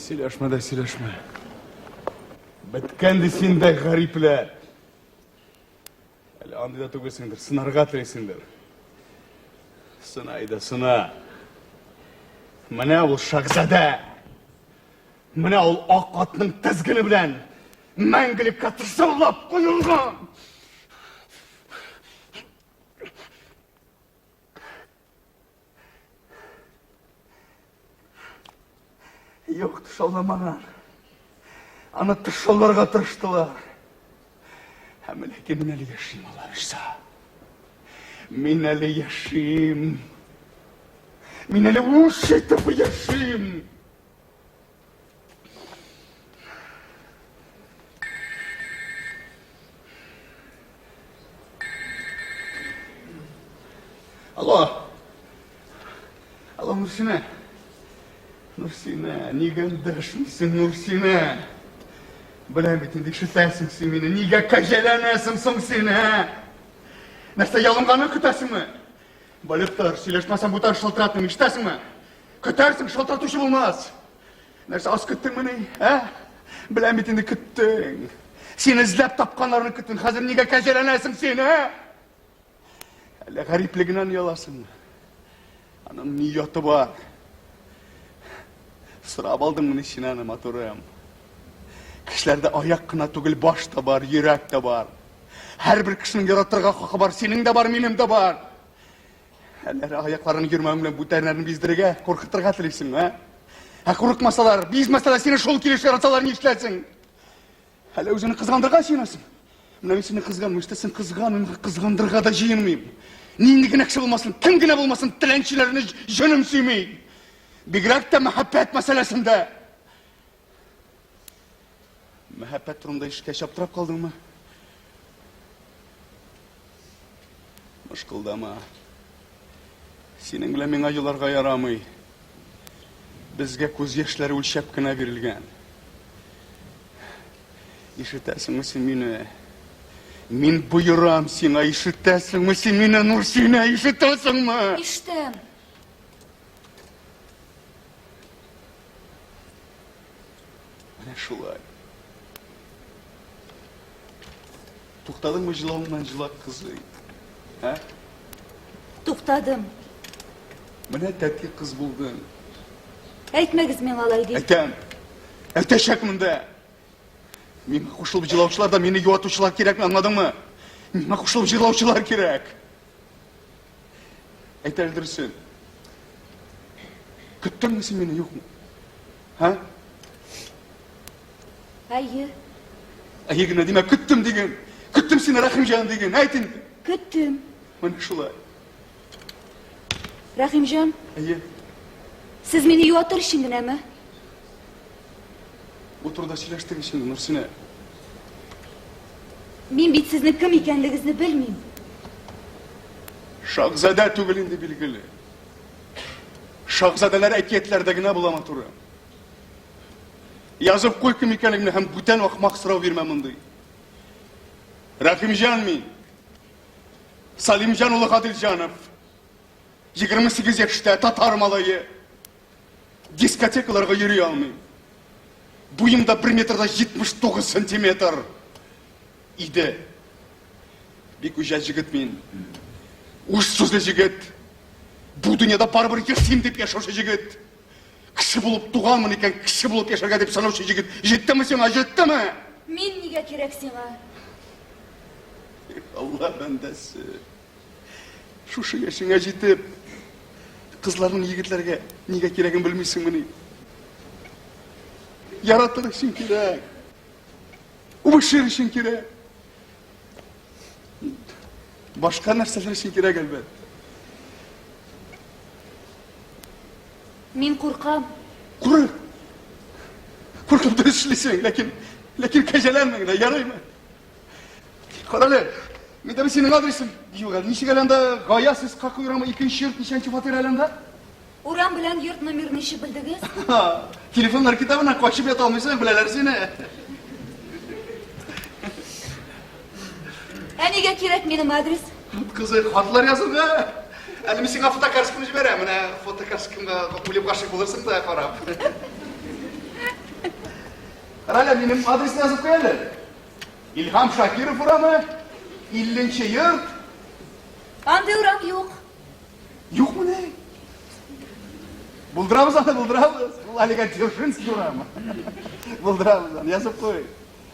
Speaker 3: Сөйләшмә дә сөйләшмә. Беткәнде синдәй гарипләр. Әле андый да түгелсеңдер, сынарга телисеңдер. Сынай да сына. Менә ул шаһзадә. Менә ул ак атның тезгене белән мәңгелеккә тышаулап куелган. Yok, tışallamağın. Ana tışallarga tırıştılar. Hem lakin min eli yaşayım Allah işsa. Min eli yaşayım. Min eli uş etip yaşayım. Allah. Allah Nursine. Nursine, niga ndashmısın Nursine? Bilən bitin dikşitlərsin sen meni, niga kajalanasın son sen ha? Нәрсә ялынғаны көтәсіңме? Балықтар, сөйләшмәсәң бұтар шылтыратың, ишетәсеңме? Көтәрсің, шылтыратушы булмас. Нәрсә аз көттің мені, ә? Білән бит инде көттің. Сені эзләп тапқанларны көттің, хәзер нигә кәҗәләнәсең сен, ә? Әллә гариплегеннән яласыңмы? Аның нияты бар. Сұрап алдың мені син аны, матурым. Кешеләрдә аяк кына түгел, баш та бар, йөрәк тә бар. Her bir kişinin yaratırga hakkı var, senin de var, benim de var. Elleri ayaklarını yürümemle bu derlerini bizdirge, korkutırga tileysin, ha? Ha korkmasalar, biz mesela seni şol kireç yaratsalar ne işlersin? Hele özünü kızgandırga siyinasın. Mine seni kızganmıştı, sen kızgandırga da jiyinmeyim. Neyini nekşi bulmasın, kim gine bulmasın, dilençilerini jönüm süymeyim. Bigrak da mehabbet meselesinde. Mehabbet durumda işkeş yaptırıp kaldın mı? Ышкылдама. Синең белән миңа юларга ярамый. Безгә күз яшьләре үлчәп кенә бирелгән. Ишетәсеңме син мине? Мин буйрам сиңа, ишетәсеңме син мине, Нурсинә, ишетәсеңме?
Speaker 2: Ишетәм.
Speaker 3: Менә шулай. Туктадыңмы җылавыңнан җылап кызый? Ha?
Speaker 2: Туктадым.
Speaker 3: Менә тәти кыз булдың.
Speaker 2: Әйтмәгез миңа алай дип.
Speaker 3: Әйтәм. Әйтәчәкмен дә. Миңа кушылып җылаучылар да мине юатучылар кирәкме, аңладыңмы? Миңа кушылып җырлаучылар кирәк. Әйтәле дөресен. Көттеңме син мине, юкмы? Ha?
Speaker 2: Әйе.
Speaker 3: Әйе генә димә, көттем диген. Көттем сине, Рәхимҗан диген. Әйт инде.
Speaker 2: Көттем.
Speaker 3: Менә шулай.
Speaker 2: Рәхимҗан,
Speaker 3: Әйе.
Speaker 2: сез мине юатыр өчен генәме?
Speaker 3: Бу турыда сөйләштек инде, Нурсинә.
Speaker 2: Мин бит сезнең кем икәнлегегезне белмим.
Speaker 3: Шаһзадә түгел инде билгеле. Шаһзадәләр әкиятләрдә генә була матуры. Язып куй кем икәнлегемне һәм бүтән ахмак сорау бирмә мондый. Рәхимҗан мин. Салимҗан улы Гадилҗанов. 28 яшьтә татар малае. Дискотекаларга йөри алмыйм. Буйымда 1 метрда 79 сантиметр. Иде. Бик үҗәт җегет мин. Уж сүзле җегет. Бу дөньяда барыбер яшим дип яшәүче җегет. Кеше булып туганмын икән, кеше булып яшәргә дип санаучы җегет. Җиттеме сиңа, җиттеме?
Speaker 2: Мин нигә кирәк сиңа?
Speaker 3: Allah bendesi. Şuşu yaşına җитеп, kızların yigitlerge nigә кирәген белмисеңмени? Яратыр өчен кирәк. Убышыр өчен кирәк. Башка нәрсәләр өчен кирәк әлбәт.
Speaker 2: Мин куркам.
Speaker 3: Курык. Куркып да эшлисең, ләкин кәҗәләнмә генә, ярыймы? Карале. Миндә синең адресың юк әле. Ничек әле анда Гаясыз Какуйрама 2-нче йорт, ничәнче фатир әле анда?
Speaker 2: Урам белән йорт номерын ничек белдегез?
Speaker 3: Telefonlar kitabına koşup yatalmışsın bileler seni.
Speaker 2: Nega kerak mening adres?
Speaker 3: Kızı hatlar yazın ha. Elim sen fotokarskımı vereyim. Mene fotokarskımda uyup kaşık bulursun da karab. Hala benim adresini yazıp koyalım. İlham Şakirov uramı, 50. yurt.
Speaker 2: Anda uram yo'q.
Speaker 3: Yok mu ne? Bulduramız ana bulduramız. Aliga Dzerzhinsky uramı. Bulduramız ana yazıp koy.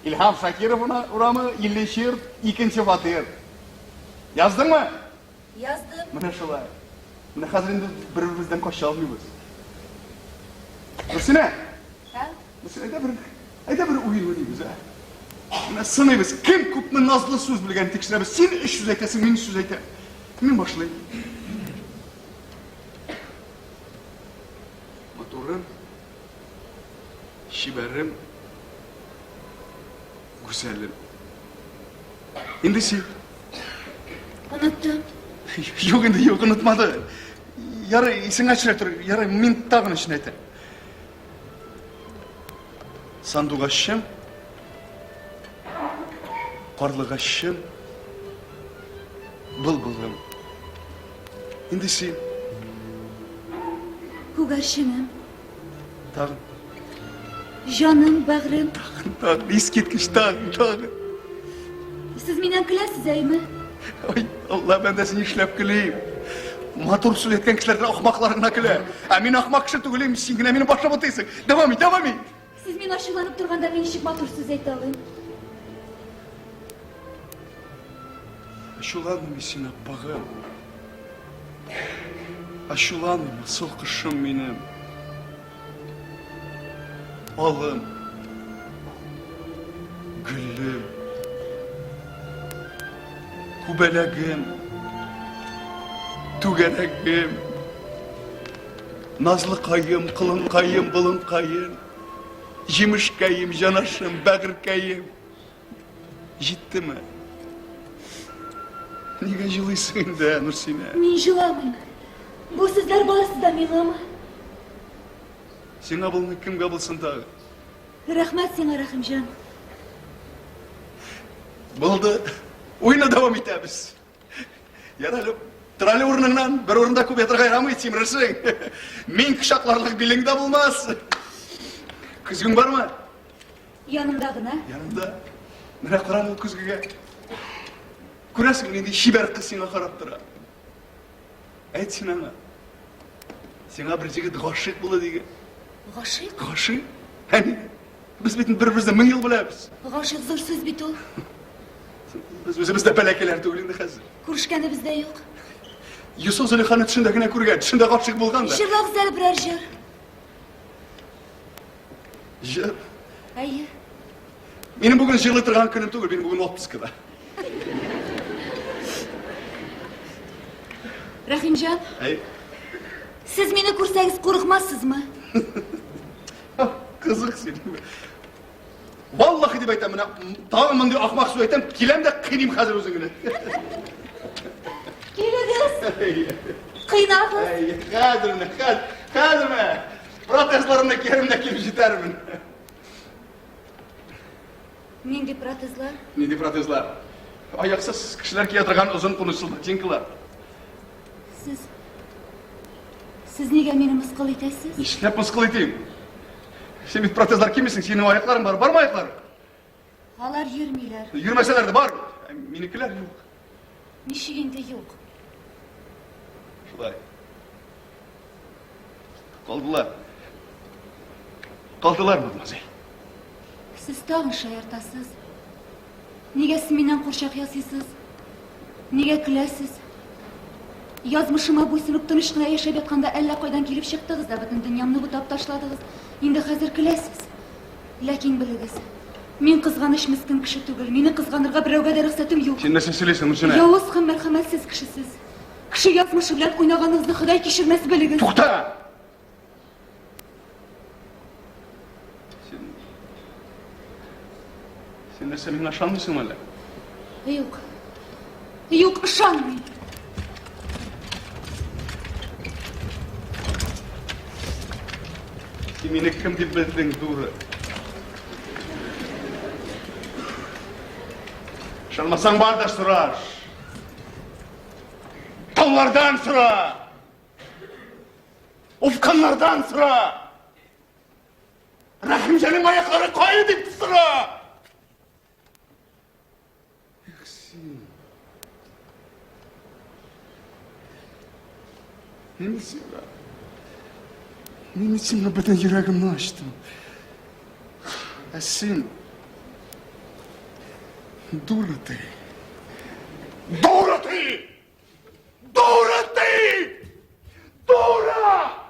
Speaker 3: İlham Şakirov uramı, 50. yurt, 2. fatir. Yazdın mı?
Speaker 2: Yazdım.
Speaker 3: Mene şolay. Mene hazır indi bir-birimizden koşa almıyoruz. Rusine.
Speaker 2: Ha?
Speaker 3: Rusine ayda bir oyun oynayıyoruz ha. Mene sınıyız. Kim kupmu nazlı söz bilgen tekşiremiz. Sen 300 aytasın, men 300 ayta. Men başlayayım. Motorum, şiberim, güzelim. Şimdi sen.
Speaker 2: Unuttum.
Speaker 3: Yok endi yok unutmadı. Yarı isin açıra tur. Yarı men tagın için aytay. Sandugaşım, qarlıgaşım, bulbulum. Endi sen
Speaker 2: Kugarshinim,
Speaker 3: tagın,
Speaker 2: jonim, bag'rim.
Speaker 3: tagın, es ketkish tagın.
Speaker 2: Siz mendan kulasiz aymi?
Speaker 3: Ay Allah ben de seni işlep güleyim. Motor söyletken kişilerden ahmaklarına güle. Men ahmak kişi tügüleyim, sen yine beni başlap otaysın. Devam et, devam et.
Speaker 2: Siz men ashullanib turganda men nechik motor so'z ayta olaman?
Speaker 3: Aşulandım esine bağım. Aşulandım asıl kışım benim. Balım. Güllüm. Kubelegim. Tügeregim. Nazlı kayım, kılın kayım, bılın kayım. Yemiş kayım, janaşım, bağır kayım. Gitti mi? Nega жылыйсың да, Нурсина?
Speaker 2: Men жыламын. Bu sizlar bolasida menami?
Speaker 3: Sen abılını kim kabılsın dağı?
Speaker 2: Rahmat senga Rahimjon.
Speaker 3: Buldu. Oyuna devam etemiz. Yaralı. Tırali ornundan bir orunda kubiyatır gayramı eteyim rırsın. Men kışaklarlık bilingde bulmaz. Kızgın var mı?
Speaker 2: Yanımdagina.
Speaker 3: Yanımda. Mene kuran o kızgıga. Kurasın endi şiber kız sana karap tura. Ayt sen ana. Sana bir jigit gaşık bula dege.
Speaker 2: G'oshiq?
Speaker 3: Gaşık? Hani biz bitin bir-birimizden 1000 yıl bilamiz.
Speaker 2: G'oshiq zo'r so'z bit u.
Speaker 3: Biz o'zimizda palakelar to'g'lindi hozir.
Speaker 2: Ko'rishgani bizda yo'q.
Speaker 3: Yusuf Zuleyxani tushundagina ko'rgan, tushunda gaşık bo'lganda.
Speaker 2: Shirloq zal biror jir.
Speaker 3: Jir.
Speaker 2: Ayy.
Speaker 3: Benim bugün jırlı turgan kunim to'g'ri, benim bugün 30'da.
Speaker 2: Rahimjon,
Speaker 3: Ay.
Speaker 2: siz meni ko'rsangiz qo'rqmassizmi?
Speaker 3: Kızık senin. Vallahi deb aytaman, tag'in deb ahmoq so'z aytam, kelam da qiynayim hozir o'zingni.
Speaker 2: Kelasiz. Qiynag'iz.
Speaker 3: Ay, qadirmi? Protestlarimni kerimda kelib jetarmin.
Speaker 2: Nendek protezlar?
Speaker 3: Ne deb protestlar? Oyoqsiz kishilar kiyatirgan uzun qunusli jinkilar.
Speaker 2: Siz nega meni misqol etasiz?
Speaker 3: İşlep misqil eteyim. Sen bir protestlar kimsin? Senin ayakların var. Var mı ayakların?
Speaker 2: Ular yurmaylar.
Speaker 3: Yürümeseler de var. Menikiler yok.
Speaker 2: Nishigenda yo'q.
Speaker 3: Şulay. Kaldılar. Kaldılar mademoiselle.
Speaker 2: Siz tag'in shayartasiz. Nega siz mendan qo'rshoq yasaysiz? Nega kulasiz? Yozmishimga bo'ysunib tinchgina yashab yotganda allaqaydan kelib chiqdingiz-da, butun dunyomni butab tashladingiz. Endi hozir kulasiz. Lekin bilasiz, men qizg'anish miskin kishi tugul. Meni qizg'anirga birovga da ruxsatim yo'q.
Speaker 3: Sen nasıl söyleysin Nurşina?
Speaker 2: Yovuz ham marhamatsiz kishisiz. Kishi yozmishi bilan o'ynaganingizni Xudoy kechirmas bilasiz.
Speaker 3: To'xta! Sen nasıl beni aşanmışsın hala?
Speaker 2: Yo'q. Yo'q, ishonmang.
Speaker 3: Meni kim deb bilding, Dura? Işanmasang bar da sorar. Tavlardan sıra. Ufkanlardan sıra. Rahimcan'ın ayakları koyu dip sıra. Yaksin. Nemisin abiden yüreğimi açtım. Sen Dura ты! Дура ты! Дура ты! Дура!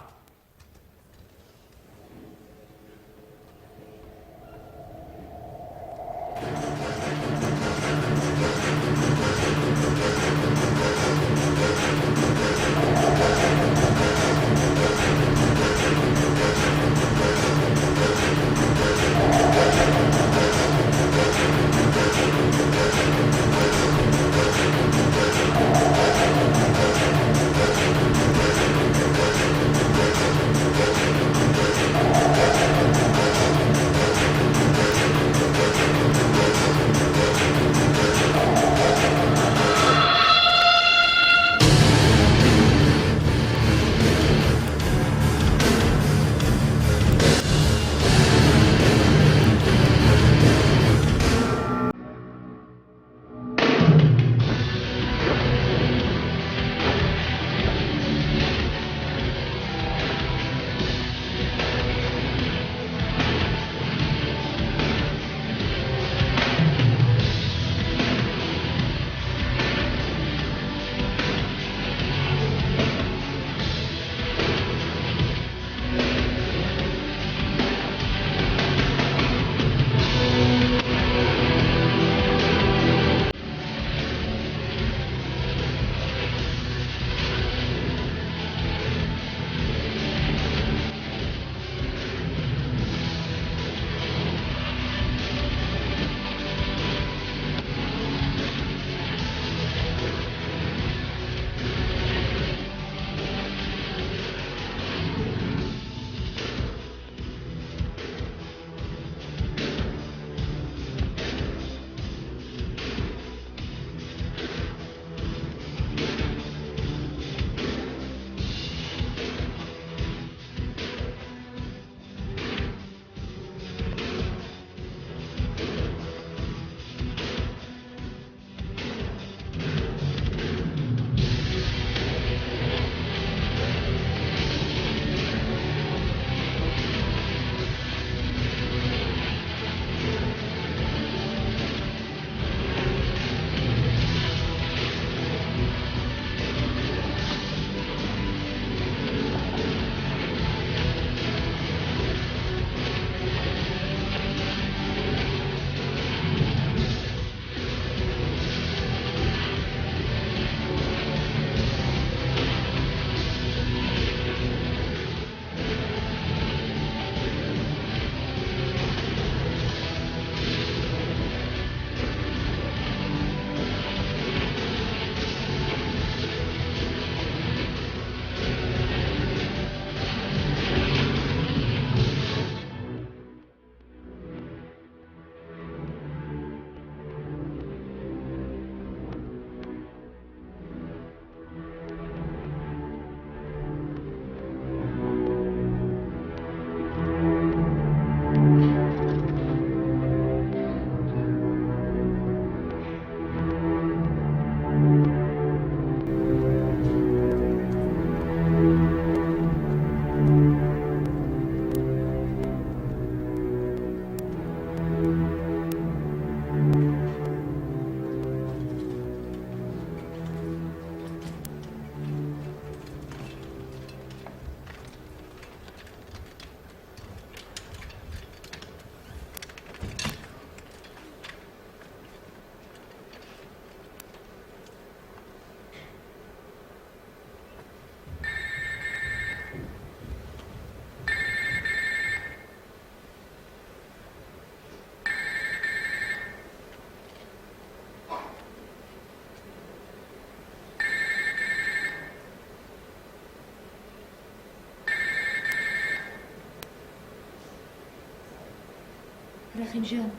Speaker 2: Рәхимҗан.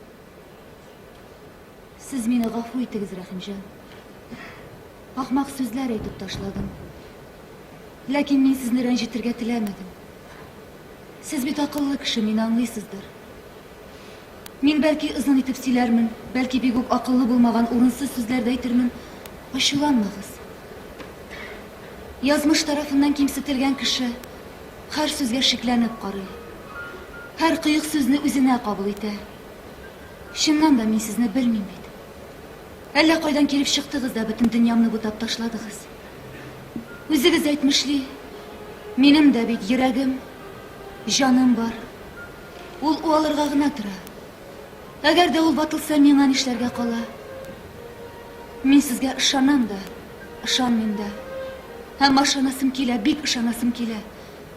Speaker 2: Сез мине гафу итегез, Рәхимҗан. Ахмак сүзләр әйтеп ташладым. Ләкин мин сезне рәнҗетергә теләмәдем. Сез бит акыллы кеше, мине аңлыйсыздыр. Мин бәлки озын итеп сөйләрмен, бәлки бик үк акыллы булмаган урынсыз сүзләрдә әйтермен. Ачуланмагыз. Язмыш тарафыннан кимсетелгән кеше һәр сүзгә шикләнеп карый. Һәр кыек сүзне үзенә кабул итә. Чыннан да мин сезне белмим бит. Әллә кайдан килеп чыктыгыз да бөтен дөньямны бутап ташладыгыз. Үзегез әйтмешли, минем дә бит йөрәгем, җаным бар. Ул уалырга гына тора. Әгәр дә ул батылса, миңа нишләргә кала? Мин сезгә ышанам да, ышанмыйм да. Һәм ышанасым килә, бик ышанасым килә.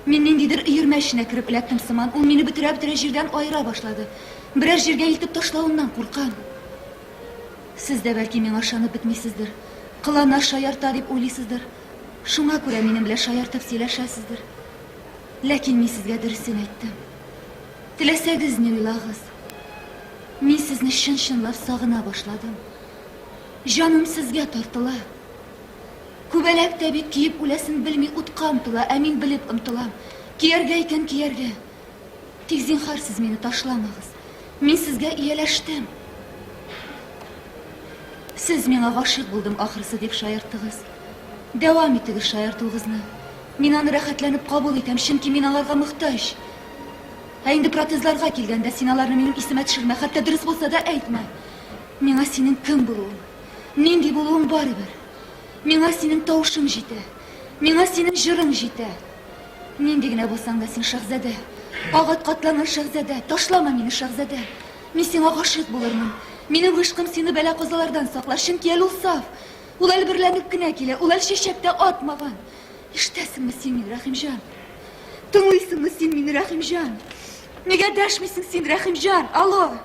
Speaker 2: Мин ниндидер өермә эченә кереп эләктем сыман, ул мине бөтерә-бөтерә җирдән аера башлады. Берәр җиргә илтеп ташлавыннан куркам. Сез дә бәлки миңа ышанып бетмисездер. Кылана шаярта дип уйлыйсыздыр. Шуңа күрә минем белән шаяртып сөйләшәсездер. Ләкин мин сезгә дөресен әйттем. Теләсәгез ни уйлагыз. Мин сезне чын-чынлап сагына башладым. Җаным сезгә тартыла. Күбәләк тә бит киеп үләсен белми утка омтыла, ә мин белеп омтылам. Кияргә икән кияргә. Тик зинһар сез мине ташламагыз. Мин сезгә ияләштем. Сез миңа гашыйк булдым ахырсы дип шаярттыгыз. Дәвам итегез шаяртуыгызны. Мин аны рәхәтләнеп кабул итәм, чөнки мин аларга мохтаҗ. Ә инде протезларга килгәндә син аларны минем исемә төшермә, хәтта дөрес булса да әйтмә. Миңа синең кем булуың, нинди булуың барыбер. Миңа синең тавышың җитә. Миңа синең җырың җитә. Нинди генә булсаң да син шаһзадә. Агат катланган шаһзадә. Ташлама мине, шаһзадә. Мин сиңа гашыйк булырмын. Минем гышкым сине бәла-казалардан саклар, чөнки әле ул саф. Ул әле берләнеп кенә килә, ул әле чәчәктә атмаган. Ишетәсеңме син мине, Рәхимҗан? Тыңлыйсыңмы син мине, Рәхимҗан? Нигә дәшмисең син, Рәхимҗан? Алло!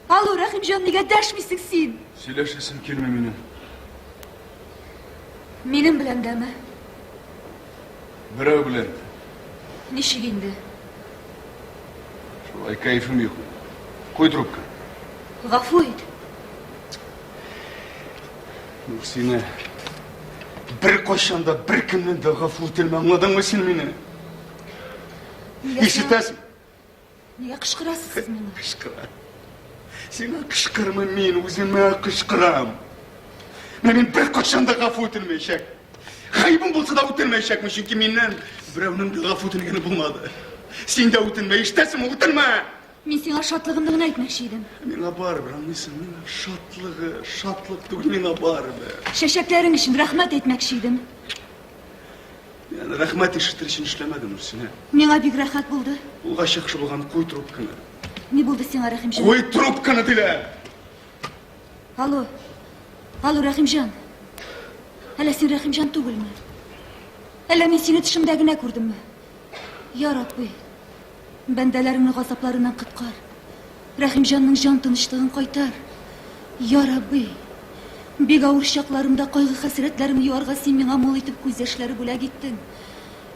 Speaker 2: Алло, Рәхимҗан, нигә дәшмисең син?
Speaker 3: Сөйләшәсем килми минем.
Speaker 2: Минем белән дәме?
Speaker 3: Берәү белән.
Speaker 2: Ничек инде?
Speaker 3: Шулай кайфым юк. Куй трубка.
Speaker 2: Гафу ит.
Speaker 3: Сине бер кайчанда бер кемнән дә гафу ителмә, аңладыңмы син мине? Ишетәсең?
Speaker 2: Нигә кычкырасыз сез миңа?
Speaker 3: Кычкыра. Сиңа кычкырма, мин үземә кычкырам. Мин бер кайчанда гафу ителмәячәк. Хайбым булса да үтелмәячәкме, чөнки миннән берәүнең дә гафу ителгәне булмады. Син дә үтелмә, ишетәсеңме, үтелмә.
Speaker 2: Мин сиңа шатлыгымны гына әйтмәкче идем.
Speaker 3: Миңа барыбер, аңлыйсың, миңа шатлык түгел, миңа барыбер.
Speaker 2: Чәчәкләрең өчен рәхмәт әйтмәкче идем.
Speaker 3: Яны рәхмәт ишетер өчен эшләмәдем, Нурсинә.
Speaker 2: Миңа бик рәхәт булды.
Speaker 3: Улга яхшы булган, куй трубканы.
Speaker 2: Ни булды сиңа, Рәхимҗан?
Speaker 3: Куй трубканы диләр.
Speaker 2: Алло. Алло, Рәхимҗан. Әллә син Рәхимҗан түгелме? Әллә мин сине төшемдә генә күрдемме? Я Рабби, бәндәләреңне газапларыннан коткар. Рәхимҗанның җан тынычлыгын кайтар. Я Рабби, бик авыр чакларымда кайгы хәсрәтләремне юарга син миңа мул итеп күз яшьләре бүләк иттең.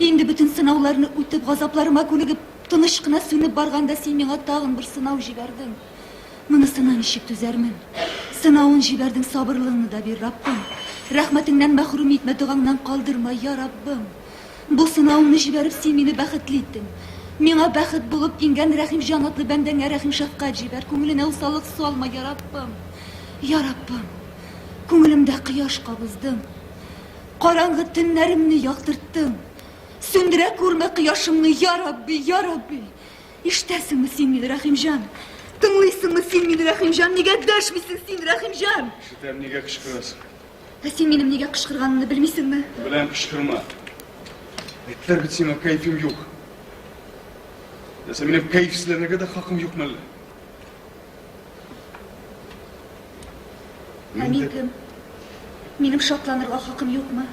Speaker 2: Инде бөтен сынауларны үтеп, газапларыма күнегеп, тыныч кына сүнеп барганда син миңа тагын бер сынау җибәрдең. Монысына ничек түзәрмен? Сынауын җибәрдең, сабырлыгыңны да бир, Раббым. Рәхмәтеңнән мәхрүм итмә, дугаңнан калдырма, я Раббым. Бу сынауны җибәреп син мине бәхетле иттең. Миңа бәхет булып ингән Рәхимҗан атлы бәндәңә рәхим шәфкать җибәр, күңеленә усаллык салма, я Раббым. Я Раббым, күңелемдә кояш кабыздың. Караңгы төннәремне яктырттың. Сүндерә күрмә кояшымны, я Рабби, я Рабби. Ишетәсеңме син мине, Рәхимҗан? Тыңлыйсыңмы син мине, Рәхимҗан? Нигә дәшмисең син, Рәхимҗан?
Speaker 3: Ишетәм, нигә кычкырасың?
Speaker 2: Ә син минем нигә кычкырганымны белмисеңме?
Speaker 3: Беләм, кычкырма. Әйттеләр бит сиңа кайфым юк. Дәсә минем кайфсезләнергә дә хакым юкмы әллә?
Speaker 2: Ә мин кем? Минем шатланырга хакым юкмы?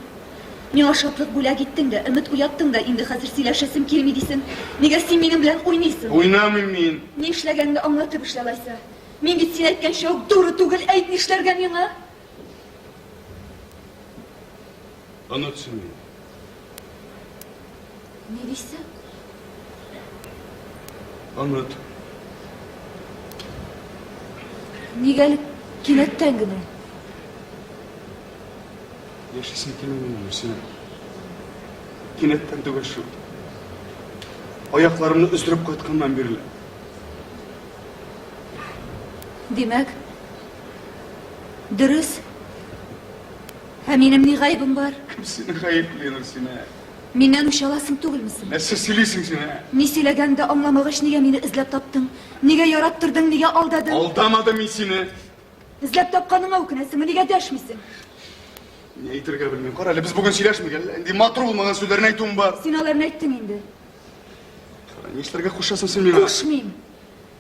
Speaker 2: Миңа шатлык бүләк иттең дә, өмет уяттың да, инде хәзер сөйләшәсем килми дисең. Нигә син минем белән уйныйсың?
Speaker 3: Уйнамыйм мин.
Speaker 2: Ни эшләгәнне аңлатып эшләләйсә. Мин бит син әйткәнчә үк туры түгел, әйт ни эшләргә миңа?
Speaker 3: Онытсын мин.
Speaker 2: Ни дисең?
Speaker 3: Оныт.
Speaker 2: Нигәлек кинәттән генә.
Speaker 3: Яшисем килмейме Нурсина? Кинәттән түгел шул. Аякларымны өздереп кайтканнан бирле.
Speaker 2: Димәк, дөрес. Һәм минем ни гаебем бар?
Speaker 3: Кем сине гаепли, Нурсина?
Speaker 2: Миннән үч аласың түгелмесең?
Speaker 3: Нәрсә сөйлисең син?
Speaker 2: Ни сөйләгәнде аңламагач, нигә мине эзләп таптың? Нигә яраттырдың, нигә алдадың?
Speaker 3: Алдамадым мин сине.
Speaker 2: Эзләп тапканыңа үкенәсеңме, нигә дәшмисең?
Speaker 3: Ни әйтергә белмим. Кара әле, без бүген сөйләшмик әле. Инде матур булмаган сүзләрне әйтүем бар.
Speaker 2: Син аларны әйттең инде.
Speaker 3: Кара, нишләргә кушасың син миңа?
Speaker 2: Кушмыйм.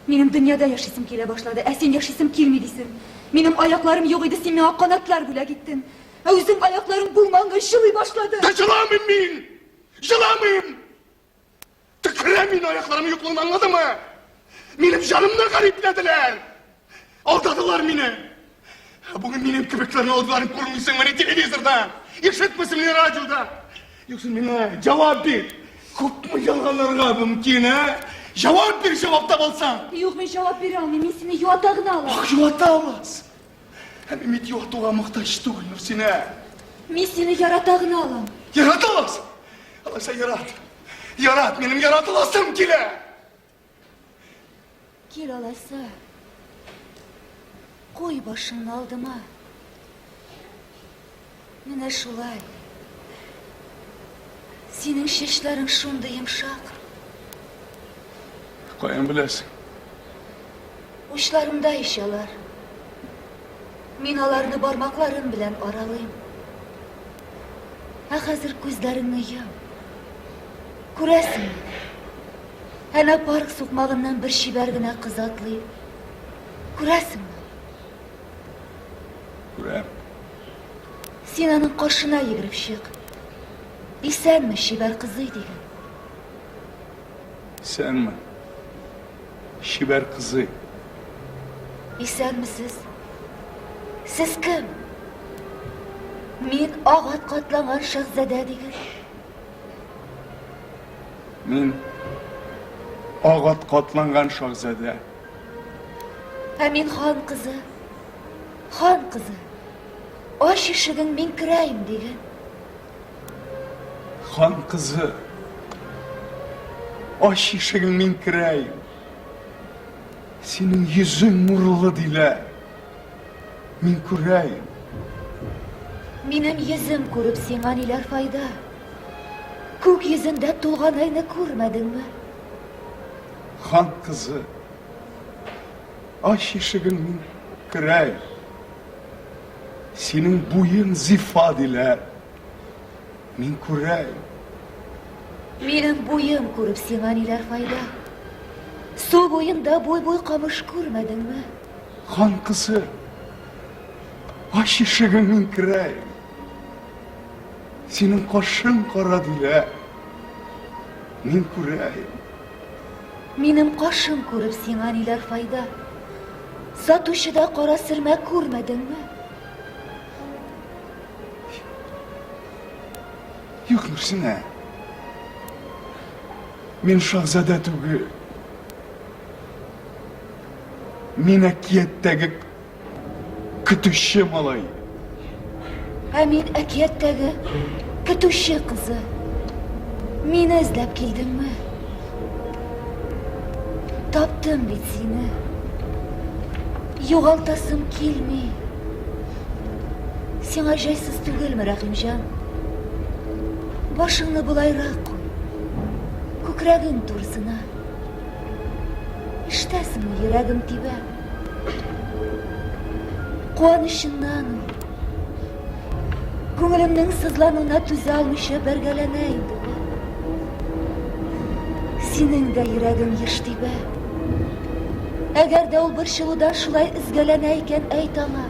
Speaker 2: Минем дөньяда яшисем килә башлады, ә син яшисем килми дисең. Минем аякларым юк иде, син миңа канатлар бүләк иттең. Ә үзең аякларың булмаган жылый башлады.
Speaker 3: Да жыламыйм мин! Жыламыйм! Төкерәм мин аякларым юклыгын, аңладыңмы? Минем җанымны гарипләделәр. Алдадылар мине. Бүген минем кебекләрне алдыларын күрмисең менә телевизорда, ишетмисең менә радиода. Юкса миңа җавап бир. Күпме ялганларга мөмкин, а? Җавап бир, җавап таба алсаң.
Speaker 2: Юк, мин җавап бирә алмыйм, мин сине юата гына алам.
Speaker 3: Ах, юата аласың. Һәм мин юатуга мохтаҗ түгел, Нурсина.
Speaker 2: Мин сине ярата гына алам.
Speaker 3: Ярата аласың. Алайса ярат. Ярат, минем яратыласым килә.
Speaker 2: Кил алайса. Куй башыңны алдыма. Менә шулай. Синең чәчләрең шундый йомшак.
Speaker 3: Каян беләсең?
Speaker 2: Учларымда ишалар. Мин аларны бармакларым белән аралыйм. Ә хәзер күзләреңне йом. Күрәсең? Әнә парк сукмагыннан бер чибәр генә кыз атлый. Күрәсеңме?
Speaker 3: Күрәм.
Speaker 2: Син аның каршына йөгереп чык. Исәнме, чибәр кызый дигән.
Speaker 3: Сәнме? Чибәр кызый.
Speaker 2: Исәнмесез? Сез кем? Мин агат катланган шәһзадә дигән.
Speaker 3: Мин агат катланган шаһзадә.
Speaker 2: Ә мин хан кызы. Хан кызы. Аш ишеген мин керәйм дигән.
Speaker 3: Хан кызы. Аш ишеген мин керәйм. Синең йөзең нурлы диләр. Мин күрәйм.
Speaker 2: Минем йөзем күреп сиңа ниләр файда? Күк йөзендә тулган айны күрмәдеңме?
Speaker 3: Хан кызы. Аш ишеген мин керәйм. Синең буең зифа диләр. Мин күрәйм.
Speaker 2: Минем буем күреп сиңа ниләр файда? Су буенда буй-буй камыш күрмәдеңме?
Speaker 3: Хан кызы. Аш ишеген мин керәйм. Синең кашың кара диләр. Мин күрәйм.
Speaker 2: Минем кашым күреп сиңа ниләр файда? Сатучыда кара сөрмә күрмәдеңме?
Speaker 3: Юк, Нурсина. Мин шаһзадә түгел. Мин әкияттәге көтүче малай.
Speaker 2: Ә мин әкияттәге көтүче кызы. Мине эзләп килдеңме? Таптым бит сине. Югалтасым килми. Сиңа җайсыз түгелме, Рәхимҗан? Башыңны булайрак куй. Күкрәгең турысына. Ишетәсеңме, йөрәгем тибә. Куанычыннан күңелемнең сызлануына түзә алмыйча бәргәләнә инде. Синең дә йөрәгең еш тибә. Әгәр дә ул борчылудан шулай изгәләнә икән, әйт аңа.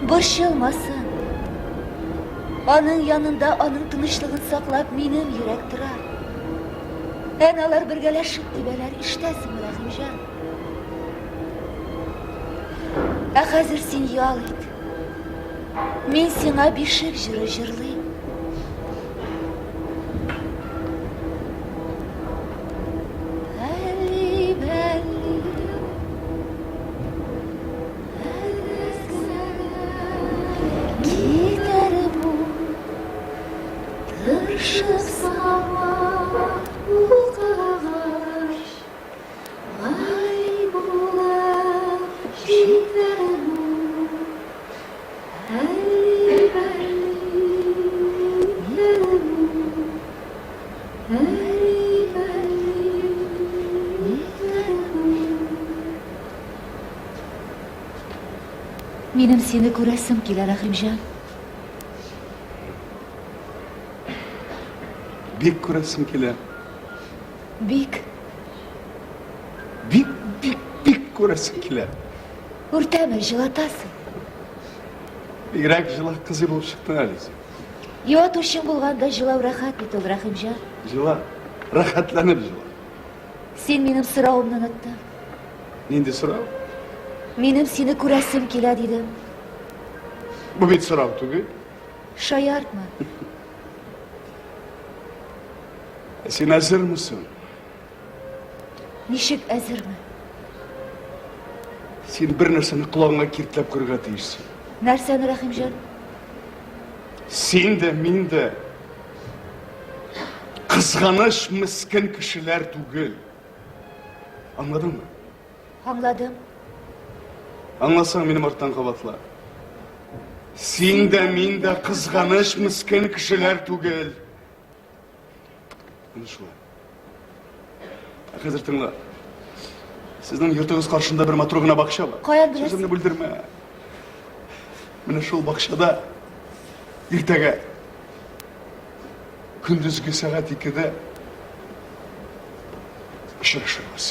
Speaker 2: Борчылмасын. Аның янында аның тынычлыгын саклап минем йөрәк тора. Әнә алар бергәләшеп тибәләр, ишетәсеңме, Рәхимҗан? Ә хәзер син ял ит. Мин сиңа бишек җыры җырлыйм. Benim seni göresim kela Rahimcan.
Speaker 3: Bek ko'rasim kelar.
Speaker 2: Bek,
Speaker 3: Bek ko'rasim kelar.
Speaker 2: o'rtama jılatasın.
Speaker 3: Berak jila qizi bo'lib chiqding Aliza.
Speaker 2: Yo to'shing bo'lganda jilov rahat bitil Rahimjon.
Speaker 3: Jila rohatlanib jila.
Speaker 2: Sen benim so'rovimni unutding.
Speaker 3: Endi so'rov.
Speaker 2: Benim seni göresim kela dedim.
Speaker 3: Bu bet so'rov tugul.
Speaker 2: Şayartma.
Speaker 3: Sen hazır mısın?
Speaker 2: Nishik azirman.
Speaker 3: Sen bir narsani qulog'ingga kiritlab ko'rga tegishsin.
Speaker 2: Narsani Rahimjon?
Speaker 3: Sen de men de qizg'anish miskin kishilar tugul. Anladingmi?
Speaker 2: Anladım.
Speaker 3: Anlasang meni ortdan qabatla. Sen de men de qizg'anish miskin kishilar tugul. Mana shular. Hozir tingla. Sizning yurtingiz qarshida bir matrogina baqsha bor.
Speaker 2: Qo'yib bilasiz.
Speaker 3: So'zimni bildirma. Mana shu baqshada ertaga kunduzgi soat 2da uchrashamiz.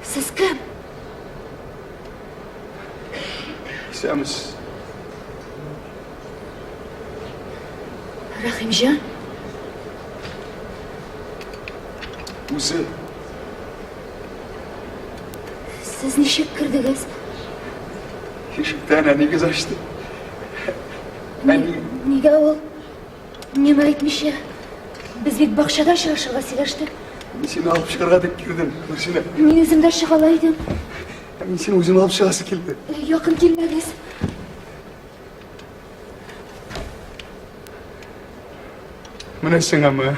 Speaker 2: Siz kim?
Speaker 3: Semiz.
Speaker 2: Rahimjon?
Speaker 3: O'zi.
Speaker 2: Siz nişik kirdiniz?
Speaker 3: Ишиктен әнегіз ашты.
Speaker 2: Nega ol? Nima aytmish? Biz bek baqshada shoshiga silashdik.
Speaker 3: Мен сені алып шығарға деп келдім, Нұрсина.
Speaker 2: Men o'zimda shig'alaydim.
Speaker 3: Мен сені өзім алып шығасы келді.
Speaker 2: Yaqin kelmadingiz.
Speaker 3: Міне сіңімі.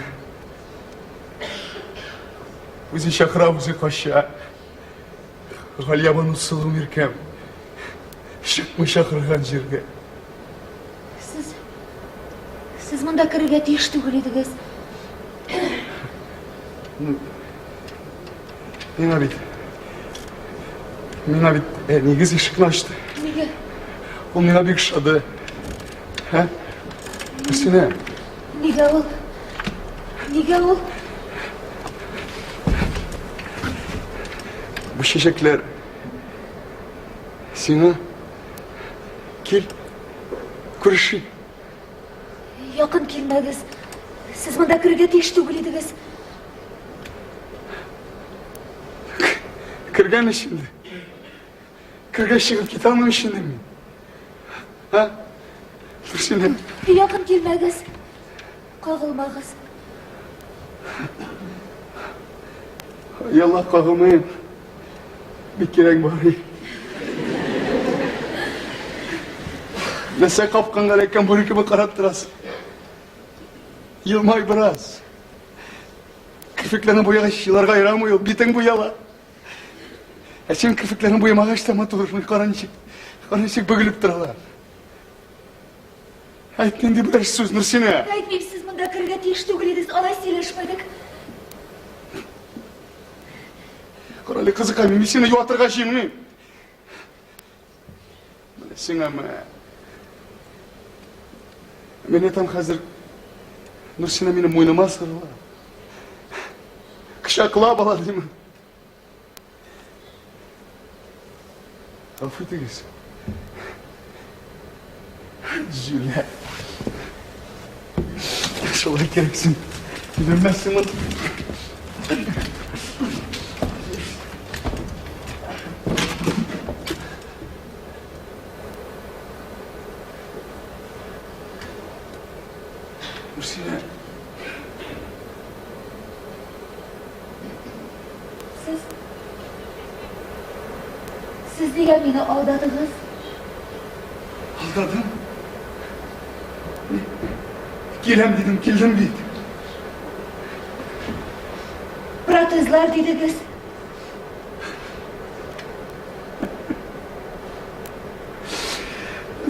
Speaker 3: Өзі шақыра, өзі қаша. Ғалиябан ұсылым еркем. Шықмы шақырған жерге.
Speaker 2: Siz bunda kirga tiyish tugul edingiz.
Speaker 3: Мен абит негіз ешікін ашты.
Speaker 2: Nega?
Speaker 3: Ол мен абик шады. Нұрсина.
Speaker 2: Nega ol? Nega ol?
Speaker 3: Bu çiçekler seni gel көріші.
Speaker 2: Yaqin kelmadingiz. Siz bunda kirga tiyish tugul edingiz.
Speaker 3: Kırgan şimdi. Kırgan çıkıp git almam şimdi mi? Ha? Nurсина.
Speaker 2: Yaqin kelmadingiz. Qog'ilmag'iz.
Speaker 3: Yallah qog'ilmayın. Bir kerek bari. Nese kapkan ekan bu hükümü qarab turasın. Yılmay biraz. Kirpiklerini boyağa şişilarga yaramıyor. Bitin bu yala. Sen kirpiklerini boyamağa işleme durur. Karançık bögülüp duralar. Aytkendi bir söz Nurсина.
Speaker 2: Aytmayman, siz bunda kirga tiyish tugul edingiz. Alay silashmadik.
Speaker 3: Qarali qiziqay, men seni yuvatırgaşıyım. Bilesin ama. Men aytam hazır Nurсина meni mo'ynama sarıla. Qishaqla bola deyman. Affu etingiz. Julia. Şolay keraksin. Bilmezsin bunu. Nurсина.
Speaker 2: Siz nega meni aldadingiz?
Speaker 3: Aldadım. Gelem dedim, geldim deydi.
Speaker 2: Protezlar dedingiz.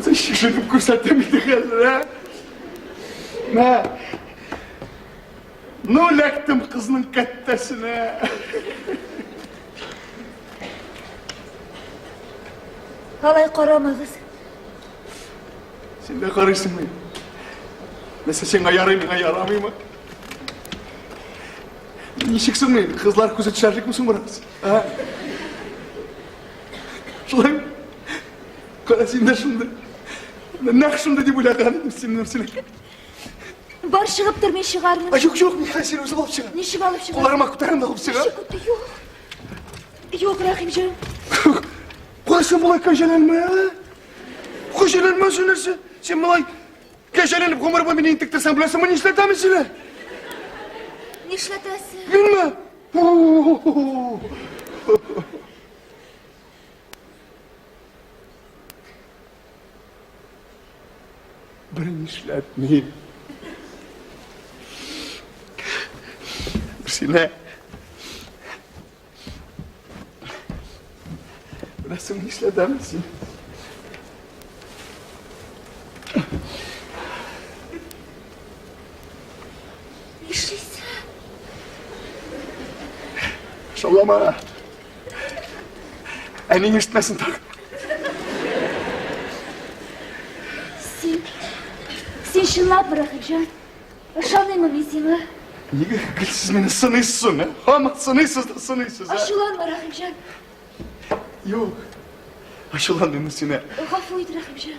Speaker 3: Sen şişirip ko'rsatamiding hozir, ha? Ne? No'lakdim qizning kattasini.
Speaker 2: Qalay qaramag'iz?
Speaker 3: Sen de qaraysan mı? Mesela sen yaraymayın, yaramayman. Nechiksin men? Qizlar ko'zi tusharlik misin biroz? Ha? Shulay. Qarasingda shunda. Naq shunda deb o'ylagan edim sen Nurсина.
Speaker 2: Bor chiqib turmay shiqarmiz.
Speaker 3: Yo'q, men seni o'zim olib chiqaman.
Speaker 2: Nishib olib shiqar.
Speaker 3: Qo'llarimga ko'tarimda olib chiqaman.
Speaker 2: Yo'q. Yo'q, Rahimjon.
Speaker 3: Qo'ysin bulay kajalanma, ha? Kajalanma shu narsa. Sen bulay kajalanib umr bo'yi meni intiktirsan, bilasanmi nima ishlatamiz seni?
Speaker 2: Nishlatasiz?
Speaker 3: Bilma. Birini ishlatmayim. Nurсина. Bilasanmi ishlatamiz seni?
Speaker 2: Ishlaysiz?
Speaker 3: Şallama. Enin üşütmesin tak.
Speaker 2: Sen shunlabmi, Rahimjon? Ishonmayman men seni.
Speaker 3: Nega siz meni sınıysın, ha? Hamma sınıysız da sınıysız, ha?
Speaker 2: Ashulanma, Rahimjon.
Speaker 3: Yo'q. Ashulandim Nurсина.
Speaker 2: G'afur et, Rahimjon.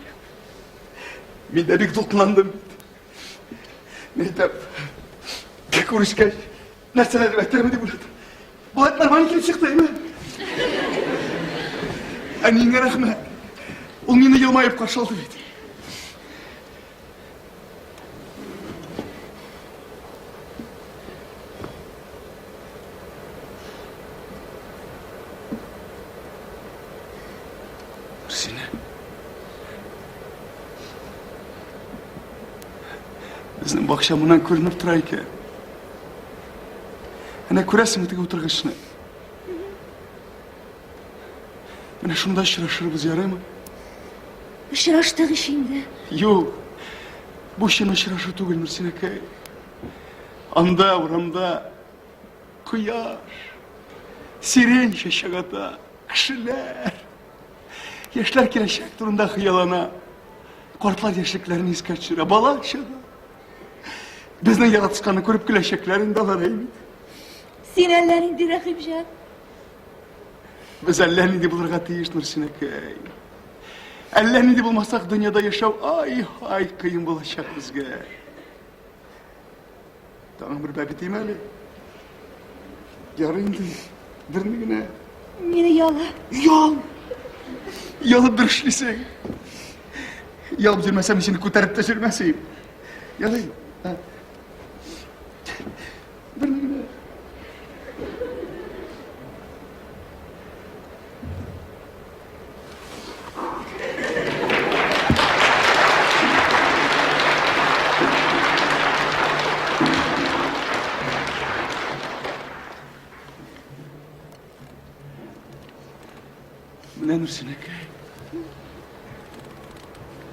Speaker 3: Men de bek to'lqinlandim. Men aytib, ko'rishgach, narsalarni aytaman deb o'yladim. Bu aytlar meniki chiqdimi? Әнеңе рәхмәт. Ул мине йылмайып каршы алды бит. Нурсина. Безнең бакча моннан күренеп тора икән. Әнә күрәсеңме теге утыргычны? Менә шунда очрашырбыз, ярыймы?
Speaker 2: Очраштык инде.
Speaker 3: Юк, бу чын очрашу түгел, Нурсинәкәй. Анда, урамда, кояш, сирень чәчәк ата, кешеләр. Яшьләр киләчәк турында хыяллана. Картлар яшьлекләрен искә төшерә, бала чагы. Безнең яратышканны күреп көләчәкләр инде алар әйбит.
Speaker 2: Син әллә нинди Рәхимҗан?
Speaker 3: Без әллә нинди булырга тиеш, Нурсинәкәй. Әллә нинди булмасак, дөньяда яшәү ай кыен булачак безгә. Тагын бер бәбитем әле. Ярый инде, берне генә.
Speaker 2: Мине яла.
Speaker 3: Ялып бер эшлисең. Ялып җөрмәсәм, сине күтәреп тә җөрмәсәм. Ярый. Берне генә. Менә Нурсинәкәй.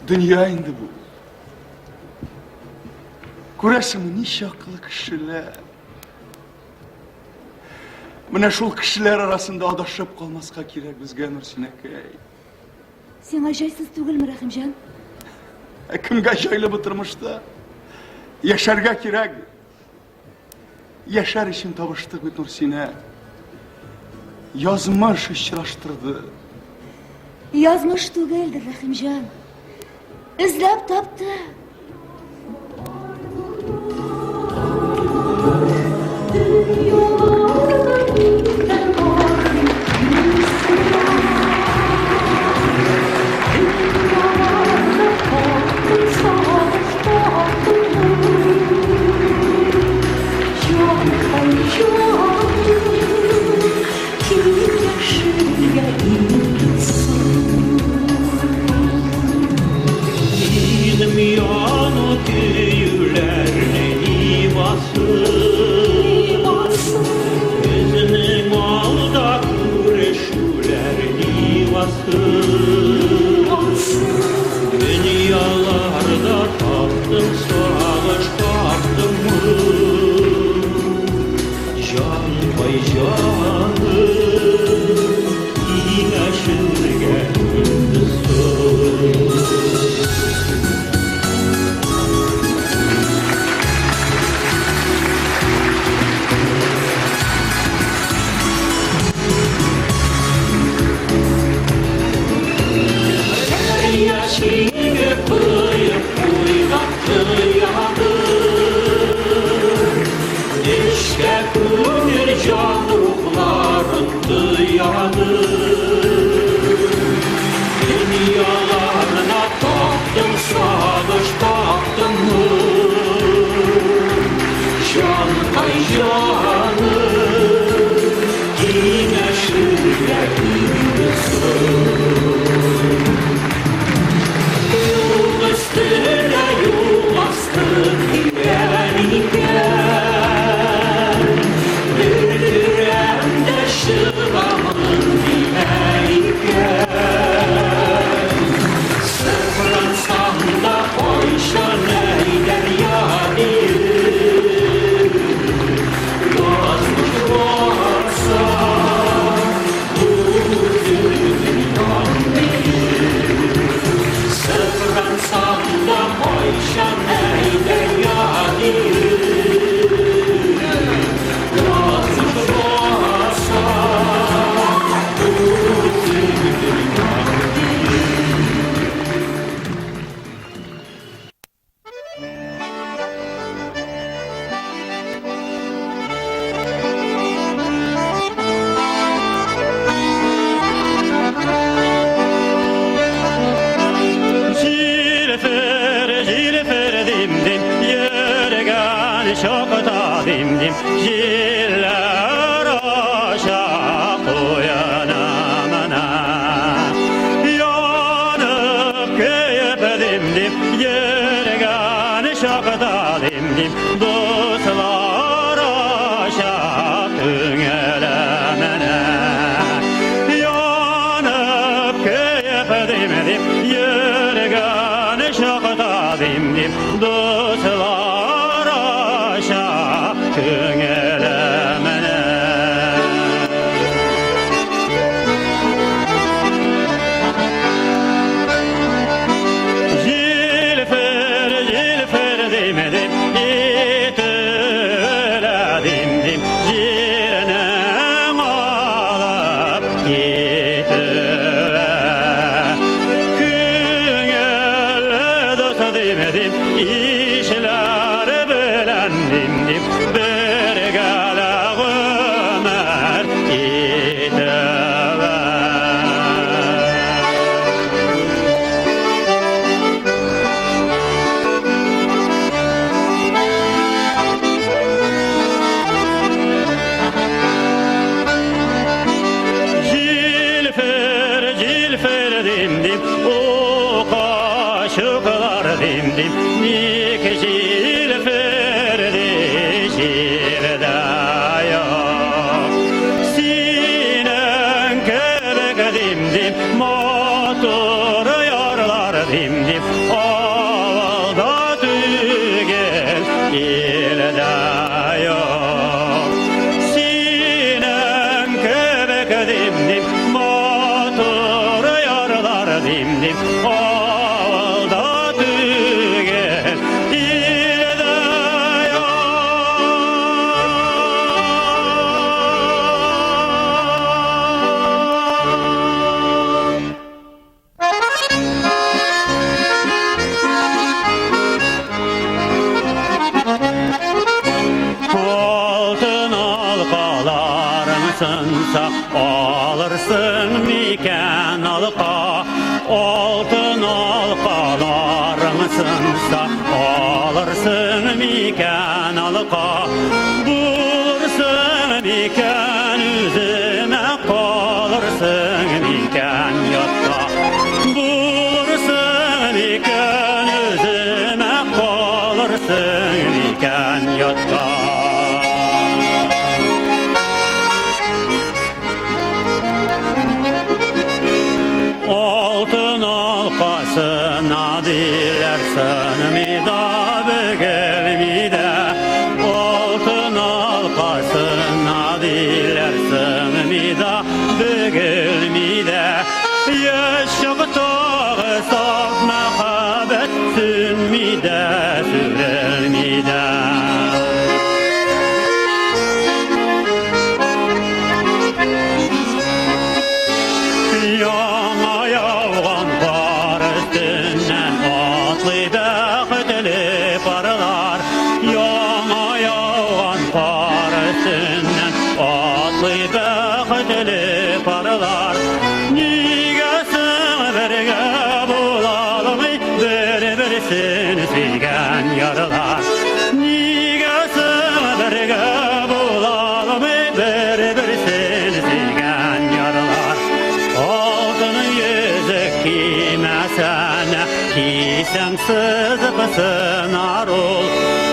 Speaker 3: Дөнья инде бу. Күрәсеңме, ничә акыллы кешеләр. Менә шул кешеләр арасында адашып калмаска кирәк безгә, Нурсинәкәй.
Speaker 2: Сиңа җайсыз түгелме, Рәхимҗан?
Speaker 3: Кемгә җайлы бу тормышта? Яшәргә кирәк. Яшәр өчен табыштык бит, Нурсинә. Язмыш очраштырды.
Speaker 2: Язмыш түгелдер, Рәхимҗан. Эзләп тапты.
Speaker 4: Dünyalarda taptım, savaş taptım mı? Can pay canı iyileşirge indesin. Yaşını kıyıp uygattı yadı. İşte gönül can ruhlarındı yadı. Dünyalarına taptım, savaş taptım mı? Can pay canı yine şirketinde sığ.
Speaker 5: şokta dimdim jiller aşağı uyanamana yanıp köyüp dimdim yergan şokta dimdim dostlar aşağı tüngelemene yanıp köyüp dimdim yergan şokta dimdim dostlar aşağı tüngelemene Jilfer demedim itüledim jirene alıp gitüle Küngel dost demedim işler bilendim bir gala ömer gitüle Jilfer dimdim o kaşıklar dimdim nik jilfer şirdaya Sinen kebek dimdim motor yarlar dimdim avalda tügel ildaya Sinen kebek dimdim motor yarlar dimdim avalda tügel ildaya Altın halkalarını sınsa alırsın miken halka Altın halkalarını sınsa alırsın miken halka Bulursun miken üzüme kalırsın miken yatta Bulursun miken üzüme kalırsın miken yatta Altın halkasına dilersen mi da bögel de Altın halkasına dilersen mi da bögel de Yaşıkta saf mehabet sünmi de sürel mi de Yana yavgan kar üstünden atlı bekli paralar Yana yavgan kar üstünden atlı bekli paralar Nigesin birge bulalım bir-birisini suygan yaralar Nigesin birge bulalım bir-birisini suygan yaralar Altın yüzük giymesene Giysem sızıpsın arul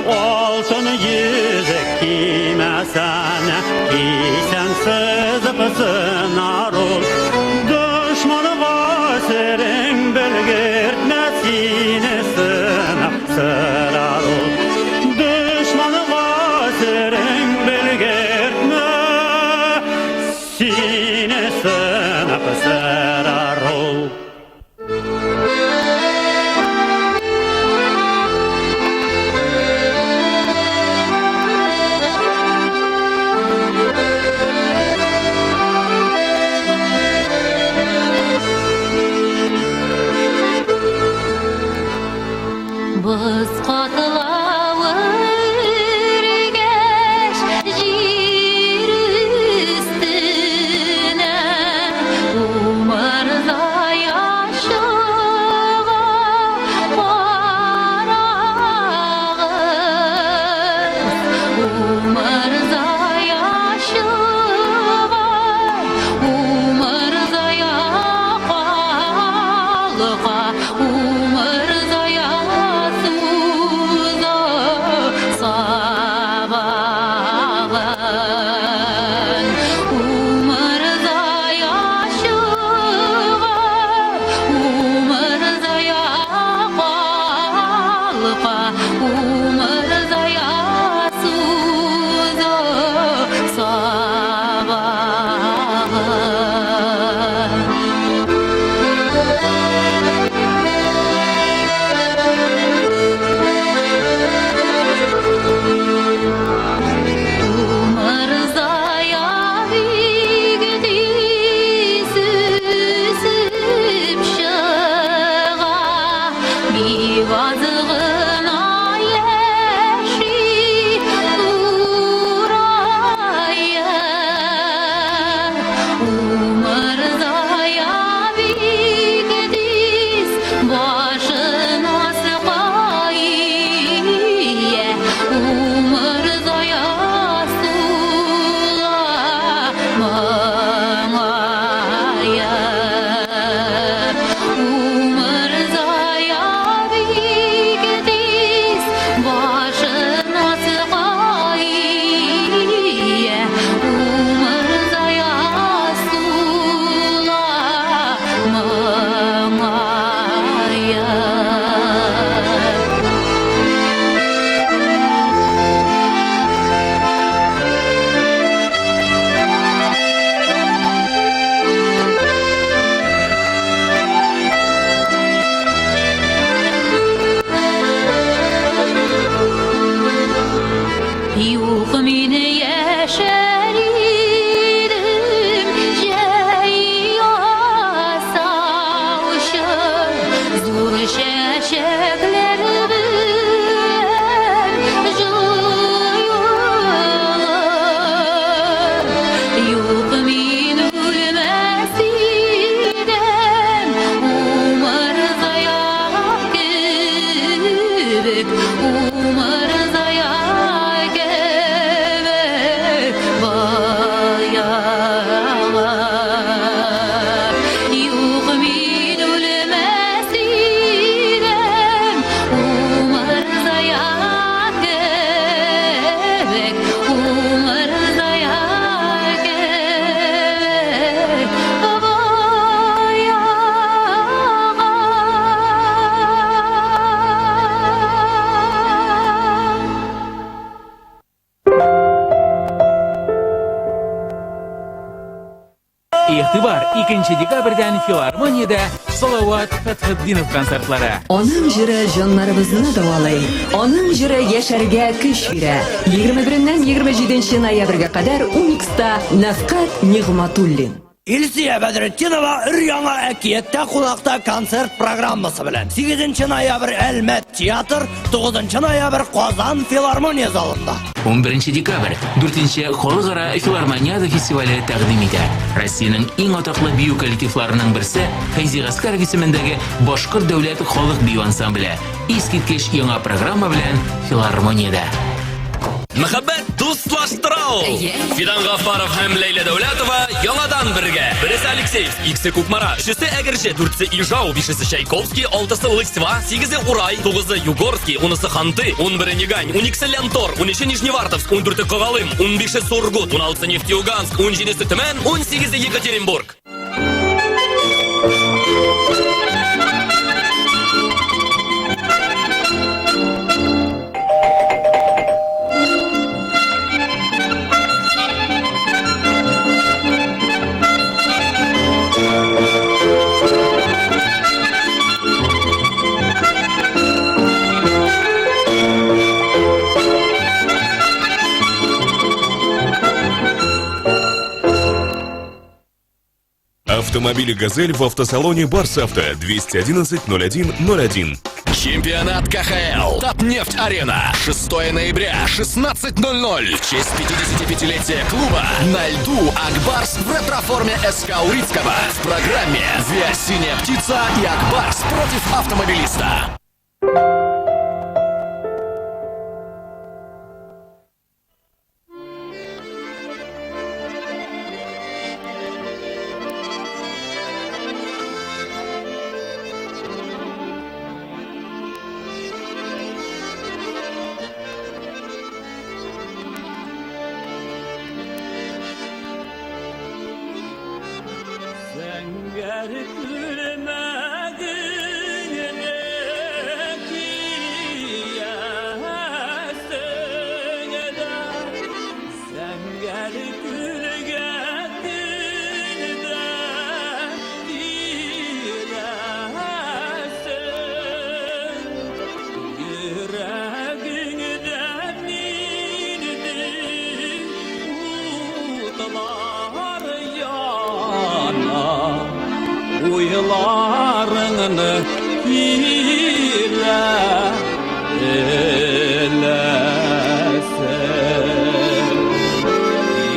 Speaker 5: Altın yüzük giymesene Giysem sızıpsın arul Düşmanı vasırın bilgirtmesini sınıp sırar ol Düşmanı vasırın bilgirtmesini sınıp sırar ol
Speaker 6: Yok mine yaşardım Ceyasa uşa Zor şeşeklerden Juyulur Yok min ölmesiden Umar zayak kebek Umar zayak kebek Bayalar Yok min ölmesiden Umar zayak kebek Umar zayak kebek
Speaker 7: Игътибор 2 декабрьдән филармониядә Салават Фәтхетдинов концертлары.
Speaker 8: Аның җыры җаннарыбызны дәвалый. Аның җыры яшәргә көч бирә. 21-ннән 27 ноябрьгә кадәр Уникста Нафкат Нигъматуллин.
Speaker 9: Илсия Бәдретдинова өр-яңа әкияттә кунакта концерт программасы белән 8 ноябрь Әлмәт театр, 9 ноябрь Казан филармония залында.
Speaker 10: 11 декабрь 4-нче Халыкара филармонияда фестивале тәкъдим итә. Россиянең иң атаклы бию коллективларының берсе Фәйзи Гаскаров исемендәге Башкорт дәүләт халык бию ансамбле. Искиткеч яңа программа белән филармониядә.
Speaker 11: Мәхәббәт дуслаштырау! Фидан Гафаров һәм Ләйлә Дәүләтова яңадан бергә. Берсе Алексеев, икесе Кукмара, өчесе Әгерҗе, дүртсе Ижау, бишесе Чайковский, алтысы Лысьва, сигезе Урай, 9-ы Югорский, 10-сы Ханты, 11-ы Нигань, 12-се Лянтор, 13-е Нижневартовск, 14-е Когалым, 15-е Сургут, 16-сы Нефтеюганск, 17-се Төмән, 18-е Екатеринбург.
Speaker 12: Автомобили «Газель» в автосалоне «Барсавто» 211-01-01.
Speaker 11: Чемпионат КХЛ. Татнефть-арена. 6 ноября, 16:00. В честь 55-летия клуба. На льду Акбарс в ретроформе СК Урицкого. В программе «Виа Синяя птица» и Акбарс против автомобилиста.
Speaker 4: Uylarını hile eylesin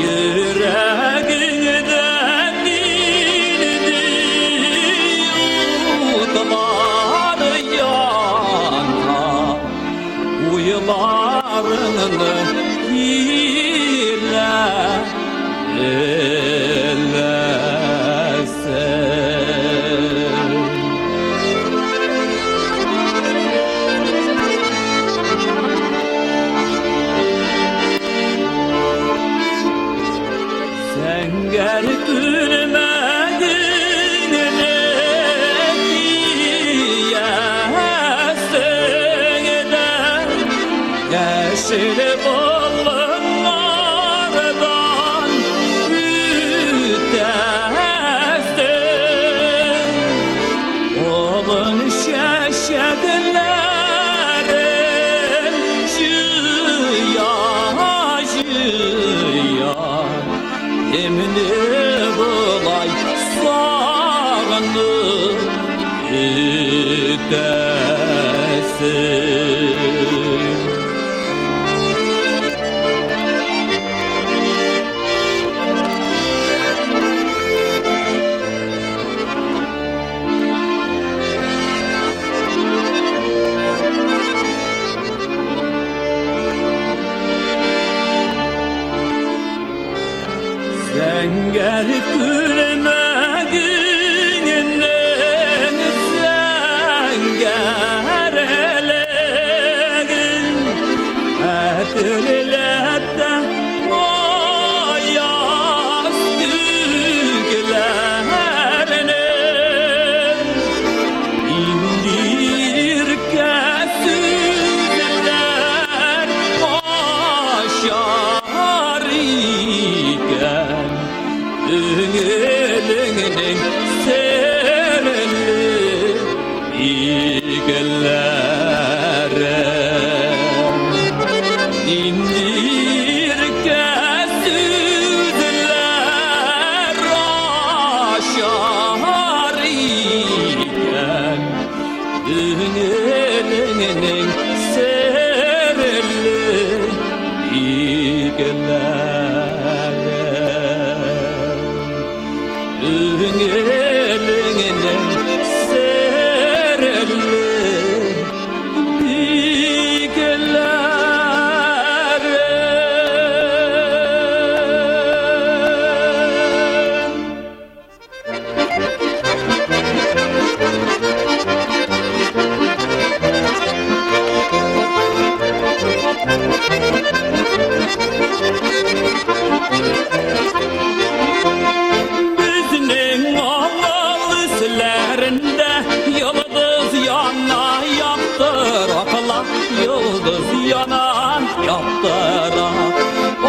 Speaker 4: Yüreğinden indi umutlar yana Uylarını hile eylesin sen gelip gülmediğinden sen gerelegin etlilerden o yastıklarını indir kesirler aşar iken Düngelinin serili igelere İndir kesirler aşar iken Düngelinin serili igelere Düngelinin serili Bizning oğuzlarında yıldız yana yaptıraklar Yıldız yana yaptırak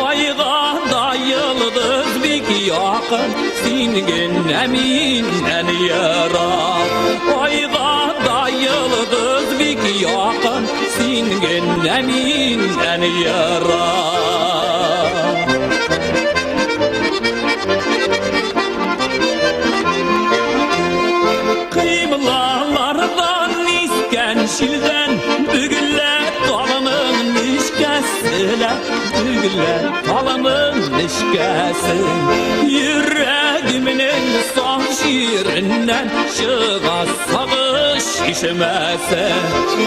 Speaker 4: Ayga da yıldız bik yakın Singen eminen yarak Ayga da yıldız bik yakın Singen eminen yarak Kıybılardan isken şilden Bügüller dalının nişkesiyle Bügüller dalının nişkesi Yüreğiminin son şiirinden Çığa sağış işemese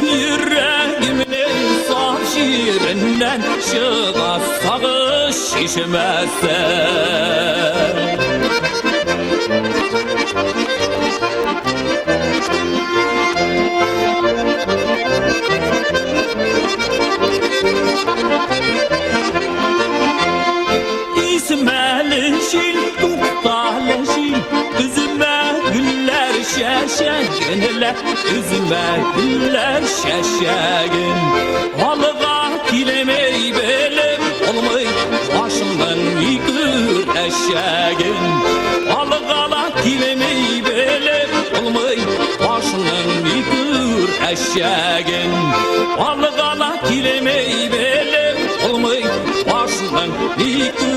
Speaker 4: Yüreğiminin son şiirinden Çığa sağış işemese İsmail şil, Tuğtalı şil Üzüme güller şeşeginler Üzüme güller şeşegin Halığa kilemeyi belim olmayı Başımdan yıkır eşegin Halığa kilemeyi belim olmayı Başımdan yıkır eşegin Halığa kilemeyi belim olmayı Başımdan yıkır